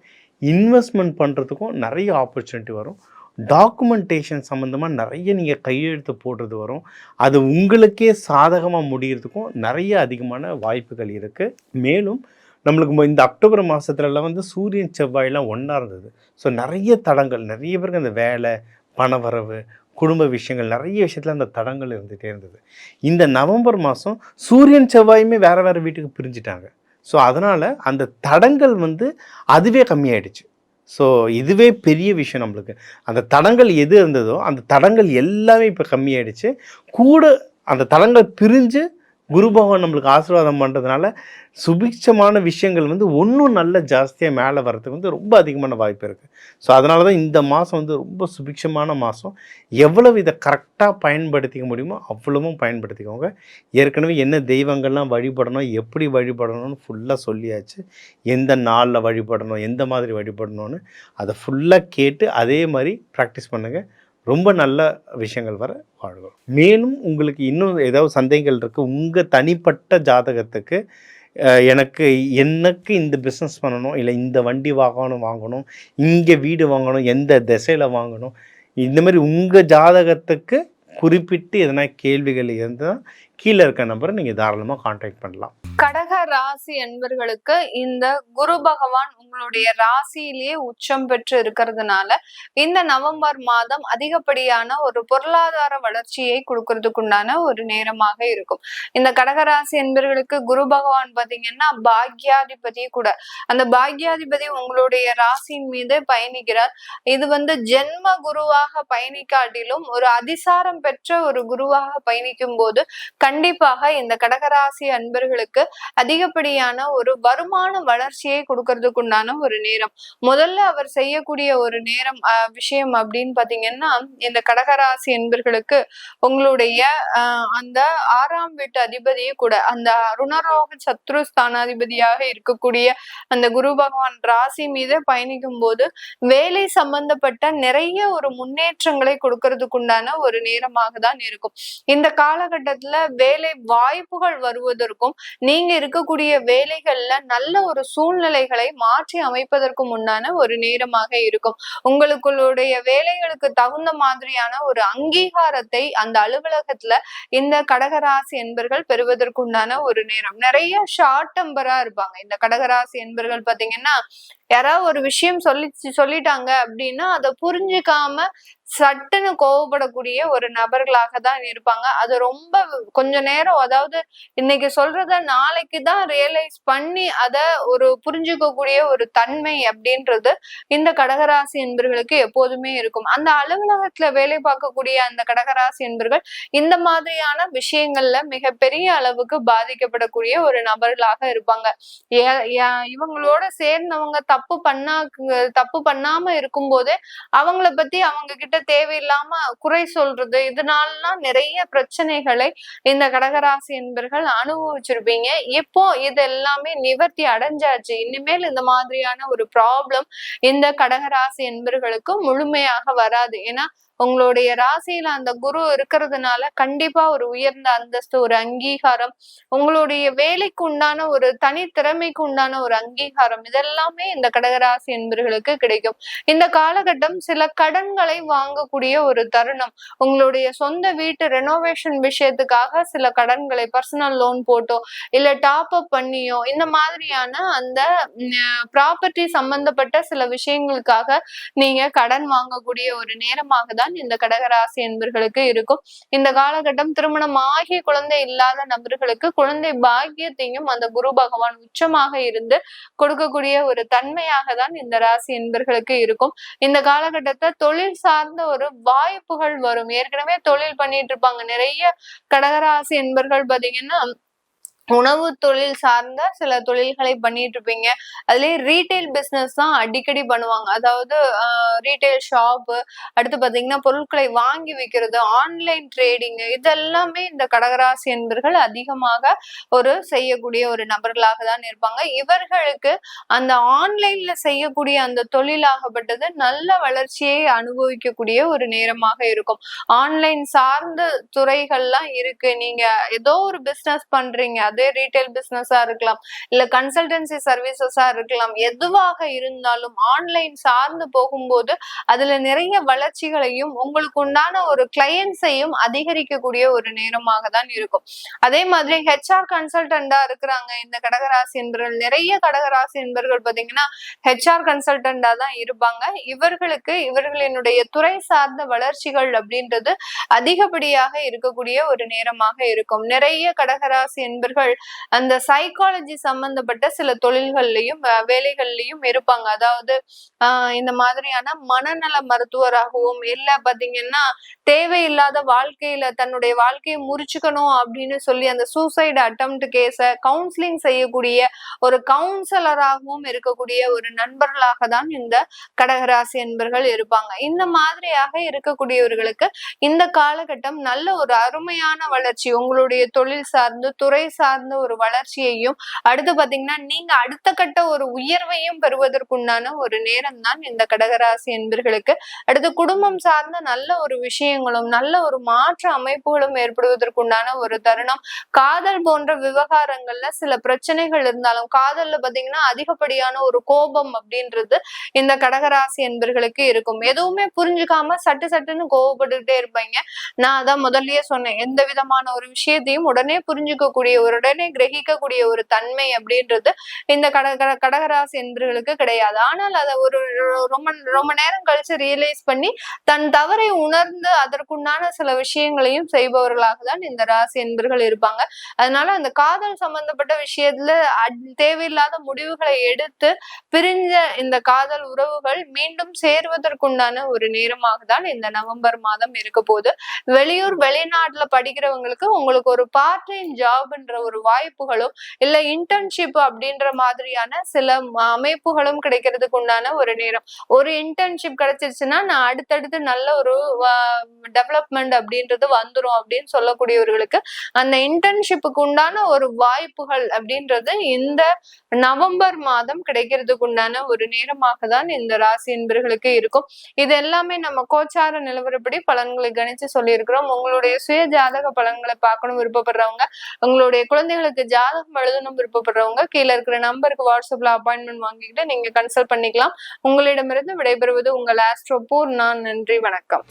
இன்வெஸ்ட்மெண்ட் பண்ணுறதுக்கும் நிறைய ஆப்பர்ச்சுனிட்டி வரும். டாக்குமெண்டேஷன் சம்மந்தமாக நிறைய நீங்கள் கையெழுத்து போடுறது வரும். அது உங்களுக்கே சாதகமாக முடிகிறதுக்கும் நிறைய அதிகமான வாய்ப்புகள் இருக்குது. மேலும் நம்மளுக்கு இந்த அக்டோபர் மாதத்துலலாம் வந்து சூரியன் செவ்வாயெல்லாம் ஒன்றா இருந்தது. ஸோ நிறைய தடங்கள், நிறைய பேருக்கு அந்த வேலை, பணவரவு, குடும்ப விஷயங்கள், நிறைய விஷயத்தில் அந்த தடங்கள் இருந்துகிட்டே இருந்தது. இந்த நவம்பர் மாதம் சூரியன் செவ்வாயுமே வேறு வீட்டுக்கு பிரிஞ்சிட்டாங்க. ஸோ அதனால் அந்த தடங்கள் வந்து அதுவே கம்மியாயிடுச்சு. ஸோ இதுவே பெரிய விஷயம் நம்மளுக்கு. அந்த தடங்கள் எது இருந்ததோ அந்த தடங்கள் எல்லாமே இப்போ கம்மியாயிடுச்சு. கூட அந்த தடங்கள் பிரிஞ்சு குரு பகவான் நம்மளுக்கு ஆசீர்வாதம் பண்ணுறதுனால சுபிட்சமான விஷயங்கள் வந்து ஒன்றும் நல்ல ஜாஸ்தியாக மேலே வர்றதுக்கு வந்து ரொம்ப அதிகமான வாய்ப்பு இருக்குது. ஸோ அதனால தான் இந்த மாதம் வந்து ரொம்ப சுபிட்சமான மாதம். எவ்வளவு இதை கரெக்டாக பயன்படுத்திக்க முடியுமோ அவ்வளவும் பயன்படுத்திக்கோங்க. ஏற்கனவே என்ன தெய்வங்கள்லாம் வழிபடணும், எப்படி வழிபடணும்னு ஃபுல்லாக சொல்லியாச்சு. எந்த நாளில் வழிபடணும், எந்த மாதிரி வழிபடணும்னு அதை ஃபுல்லாக கேட்டு அதே மாதிரி ப்ராக்டிஸ் பண்ணுங்கள். ரொம்ப நல்ல விஷயங்கள் வர வாழ்வோம். மேலும் உங்களுக்கு இன்னும் ஏதாவது சந்தேகங்கள் இருக்குது, உங்கள் தனிப்பட்ட ஜாதகத்துக்கு எனக்கு இந்த பிஸ்னஸ் பண்ணணும், இல்லை இந்த வண்டி வாங்கணும், இங்கே வீடு வாங்கணும், எந்த திசையில் வாங்கணும், இந்த மாதிரி உங்கள் ஜாதகத்துக்கு குறிப்பிட்டு எதனா கேள்விகள் இருந்தால் கீழே இருக்க நம்பரை நீங்கள் தாராளமாக கான்டாக்ட் பண்ணலாம். கடக ராசி என்பர்களுக்கு இந்த குரு பகவான் உங்களுடைய ராசியிலேயே உச்சம் பெற்று இருக்கிறதுனால இந்த நவம்பர் மாதம் அதிகப்படியான ஒரு பொருளாதார வளர்ச்சியை கொடுக்கறதுக்குண்டான ஒரு நேரமாக இருக்கும். இந்த கடகராசி என்பர்களுக்கு குரு பகவான் பாத்தீங்கன்னா பாக்யாதிபதி கூட. அந்த பாக்யாதிபதி உங்களுடைய ராசியின் மீது பயணிக்கிறார். இது வந்து ஜென்ம குருவாக பயணிக்காட்டிலும் ஒரு அதிசாரம் பெற்ற ஒரு குருவாக பயணிக்கும் போது கண்டிப்பாக இந்த கடகராசி அன்பர்களுக்கு அதிகப்படியான ஒரு வருமான வளர்ச்சியை கொடுக்கறதுக்கு உண்டான ஒரு நேரம். முதல்ல அவர் செய்யக்கூடிய ஒரு நேரம் விஷயம் அப்படின்னு பாத்தீங்கன்னா, இந்த கடகராசி அன்பர்களுக்கு உங்களுடைய அந்த 6ஆம் வீட்டு அதிபதியே கூட அந்த ருணரோக சத்ரு ஸ்தானாதிபதியாக இருக்கக்கூடிய அந்த குரு பகவான் ராசி மீது பயணிக்கும் போது வேலை சம்பந்தப்பட்ட நிறைய ஒரு முன்னேற்றங்களை கொடுக்கறதுக்கு உண்டான ஒரு நேரமாக தான் இருக்கும். இந்த காலகட்டத்துல வேலை வாய்ப்புகள் வருவதற்கும் நீங்க இருக்கக்கூடிய வேலைகள்ல நல்ல ஒரு சூழ்நிலைகளை மாற்றி அமைப்பதற்கும் உண்டான ஒரு நேரமாக இருக்கும். உங்களுடைய வேலைகளுக்கு தகுந்த மாதிரியான ஒரு அங்கீகாரத்தை அந்த அலுவலகத்துல இந்த கடகராசி என்பர்கள் பெறுவதற்குண்டான ஒரு நேரம். நிறைய ஷார்ட் டெம்பரா இருப்பாங்க இந்த கடகராசி என்பர்கள். பாத்தீங்கன்னா யாராவது ஒரு விஷயம் சொல்லிட்டாங்க அப்படின்னா அதை புரிஞ்சுக்காம சட்டுன்னு கோவப்படக்கூடிய ஒரு நபர்களாக தான் இருப்பாங்க. அது ரொம்ப கொஞ்ச நேரம், அதாவது இன்னைக்கு சொல்றத நாளைக்கு தான் ரியலைஸ் பண்ணி அத ஒரு புரிஞ்சுக்கக்கூடிய ஒரு தன்மை அப்படின்றது இந்த கடகராசி என்பர்களுக்கு எப்போதுமே இருக்கும். அந்த அலுவலகத்துல வேலை பார்க்கக்கூடிய அந்த கடகராசி என்பர்கள் இந்த மாதிரியான விஷயங்கள்ல மிகப்பெரிய அளவுக்கு பாதிக்கப்படக்கூடிய ஒரு நபர்களாக இருப்பாங்க. இவங்களோட சேர்ந்தவங்க தப்பு பண்ணாம இருக்கும் போதே அவங்கள பத்தி அவங்க கிட்ட தேவையில்லாம குறை சொல்றது, இதனாலலாம் நிறைய பிரச்சனைகளை இந்த கடகராசி என்பர்கள் அனுபவிச்சிருப்பீங்க. இப்போ இது எல்லாமே நிவர்த்தி அடைஞ்சாச்சு. இனிமேல் இந்த மாதிரியான ஒரு ப்ராப்ளம் இந்த கடகராசி என்பர்களுக்கு முழுமையாக வராது. ஏன்னா உங்களுடைய ராசியில அந்த குரு இருக்கிறதுனால கண்டிப்பா ஒரு உயர்ந்த அந்தஸ்து, ஒரு அங்கீகாரம், உங்களுடைய வேலைக்கு உண்டான ஒரு தனித்திறமைக்கு உண்டான ஒரு அங்கீகாரம், இதெல்லாமே இந்த கடகராசி என்பர்களுக்கு கிடைக்கும். இந்த காலகட்டம் சில கடன்களை வாங்கக்கூடிய ஒரு தருணம். உங்களுடைய சொந்த வீட்டு ரெனோவேஷன் விஷயத்துக்காக சில கடன்களை பர்சனல் லோன் போட்டோ இல்ல டாப் அப் பண்ணியோ இந்த மாதிரியான அந்த ப்ராப்பர்ட்டி சம்பந்தப்பட்ட சில விஷயங்களுக்காக நீங்க கடன் வாங்கக்கூடிய ஒரு நேரமாக தான் இந்த கடகராசி என்பர்களுக்கு இருக்கும். இந்த காலகட்டம் திருமணம் ஆகிய குழந்தை இல்லாத நபர்களுக்கு குழந்தை பாக்கியத்தையும் அந்த குரு பகவான் உச்சமாக இருந்து கொடுக்கக்கூடிய ஒரு தன்மையாக தான் இந்த ராசி என்பர்களுக்கு இருக்கும். இந்த காலகட்டத்தை தொழில் சார்ந்த ஒரு வாய்ப்புகள் வரும். ஏற்கனவே தொழில் பண்ணிட்டு இருப்பாங்க நிறைய கடகராசி என்பர்கள். பாத்தீங்கன்னா உணவு தொழில் சார்ந்த சில தொழில்களை பண்ணிட்டு இருப்பீங்க. அதுலயே ரீட்டைல் பிசினஸ் தான் அடிக்கடி பண்ணுவாங்க. அதாவது ரீட்டைல் ஷாப்பு, அடுத்து பாத்தீங்கன்னா பொருட்களை வாங்கி விற்கிறது, ஆன்லைன் ட்ரேடிங், இதெல்லாமே இந்த கடகராசி என்பர்கள் அதிகமாக ஒரு செய்யக்கூடிய ஒரு நபர்களாக தான் இருப்பாங்க. இவர்களுக்கு அந்த ஆன்லைன்ல செய்யக்கூடிய அந்த தொழிலாகப்பட்டது நல்ல வளர்ச்சியை அனுபவிக்கக்கூடிய ஒரு நேரமாக இருக்கும். ஆன்லைன் சார்ந்த துறைகள்லாம் இருக்கு. நீங்க ஏதோ ஒரு பிசினஸ் பண்றீங்க, அதே ரீட்டைல் பிசினஸா இருக்கலாம், இல்ல கன்சல்டன்சி சர்வீசஸா இருக்கலாம். எதுவாக இருந்தாலும் ஆன்லைன் சார்ந்து போகும்போது அதுல நிறைய வளர்ச்சிகளையும் உங்களுக்கு உண்டான ஒரு கிளையன்ஸையும் அதிகரிக்கக்கூடிய ஒரு நேரமாக தான் இருக்கும். அதே மாதிரி ஹெச்ஆர் கன்சல்டண்டா இருக்கிறாங்க இந்த கடகராசி என்பர்கள். நிறைய கடகராசி என்பர்கள் பாத்தீங்கன்னா ஹெச்ஆர் கன்சல்டண்டா தான் இருப்பாங்க. இவர்களுக்கு இவர்களினுடைய துறை சார்ந்த வளர்ச்சிகள் அப்படின்றது அதிகப்படியாக இருக்கக்கூடிய ஒரு நேரமாக இருக்கும். நிறைய கடகராசி என்பர்கள் அந்த சைக்காலஜி சம்பந்தப்பட்ட சில தொழில்கள்லயும் வேலைகள்லயும் இருப்பாங்க. அதாவது இந்த மாதிரியான மனநல மருத்துவராகவும், இல்ல பாத்தீங்கன்னா தேவையில்லாத வாழ்க்கையில தன்னுடைய வாழ்க்கையை முறிச்சுக்கணும் அப்படின்னு சொல்லி அந்த சூசைட் அட்டெம்ப்ட் கேஸ கவுன்சிலிங் செய்யக்கூடிய ஒரு கவுன்சிலராகவும் இருக்கக்கூடிய ஒரு நண்பர்களாக தான் இந்த கடகராசி என்பர்கள் இருப்பாங்க. இந்த மாதிரியாக இருக்கக்கூடியவர்களுக்கு இந்த காலகட்டம் நல்ல ஒரு அருமையான வளர்ச்சி, உங்களுடைய தொழில் சார்ந்து துறை சார்ந்த ஒரு வளர்ச்சியையும், அடுத்து பாத்தீங்கன்னா நீங்க அடுத்த கட்ட ஒரு உயர்வையும் பெறுவதற்குண்டான ஒரு நேரம் தான் இந்த கடகராசி என்பர்களுக்கு. அடுத்து குடும்பம் சார்ந்த நல்ல ஒரு விஷயங்களும் நல்ல ஒரு மாற்ற அமைப்புகளும் ஏற்படுவதற்குண்டான ஒரு தருணம். காதல் போன்ற விவகாரங்கள்ல சில பிரச்சனைகள் இருந்தாலும், காதல்ல பாத்தீங்கன்னா அதிகப்படியான ஒரு கோபம் அப்படின்றது இந்த கடகராசி என்பர்களுக்கு இருக்கும். எதுவுமே புரிஞ்சுக்காம சட்டுன்னு கோபப்பட்டுக்கிட்டே இருப்பாங்க. நான் அதான் முதல்லயே சொன்னேன், எந்த விதமான ஒரு விஷயத்தையும் உடனே புரிஞ்சுக்கக்கூடிய உடனே கிரகிக்கக்கூடிய ஒரு தன்மை அப்படின்றது இந்த கடகராசி என்பர்களுக்கு கிடையாது. ஆனால் அதை ஒரு ரொம்ப ரொம்ப நேரம் கழிச்சு ரியலைஸ் பண்ணி தன் தவறை உணர்ந்து அதற்குண்டான சில விஷயங்களையும் செய்பவர்களாக தான் இந்த ராசி என்பர்கள் இருப்பாங்க. அதனால அந்த காதல் சம்பந்தப்பட்ட விஷயத்துல தேவையில்லாத முடிவுகளை எடுத்து பிரிஞ்ச இந்த காதல் உறவுகள் மீண்டும் சேர்வதற்குண்டான ஒரு நேரமாக தான் இந்த நவம்பர் மாதம் இருக்க போகுது. வெளியூர் வெளிநாட்டுல படிக்கிறவங்களுக்கு உங்களுக்கு ஒரு பார்ட் டைம் ஜாப்ன்ற ஒரு வாய்ப்புகளும் இல்ல இன்டர்ன்ஷிப் அப்படின்ற மாதிரியான சில அமைப்புகளும் கிடைக்கிறதுக்கு உண்டான ஒரு நேரம். ஒரு இன்டர்ன்ஷிப் கிடைச்சிருச்சுன்னா நான் அடுத்தடுத்து நல்ல ஒரு டெவலப்மெண்ட் அப்படின்றது வந்துரும் அப்படின்னு சொல்லக்கூடியவர்களுக்கு அந்த இன்டர்ன்ஷிப்புக்கு உண்டான ஒரு வாய்ப்புகள் அப்படின்றது இந்த நவம்பர் மாதம் கிடைக்கிறதுக்கு உண்டான ஒரு நேரமாக தான் இந்த ராசி என்பர்களுக்கு இருக்கும். இது எல்லாமே நம்ம கோச்சார நிலவரப்படி பலன்களை கணிச்சு சொல்லியிருக்கிறோம். உங்களுடைய சுய ஜாதக பலன்களை பார்க்கணும் விருப்பப்படுறவங்க, உங்களுடைய குழந்தைகளுக்கு ஜாதகம் எழுதணும் விருப்பப்படுறவங்க கீழே இருக்கிற நம்பருக்கு வாட்ஸ்அப்ல அப்பாயின்மெண்ட் வாங்கிக்கிட்டு நீங்க கன்சல்ட் பண்ணிக்கலாம். உங்களிடமிருந்து விடைபெறுவது உங்கள் ஆஸ்ட்ரோ பூர்ணா. நன்றி, வணக்கம்.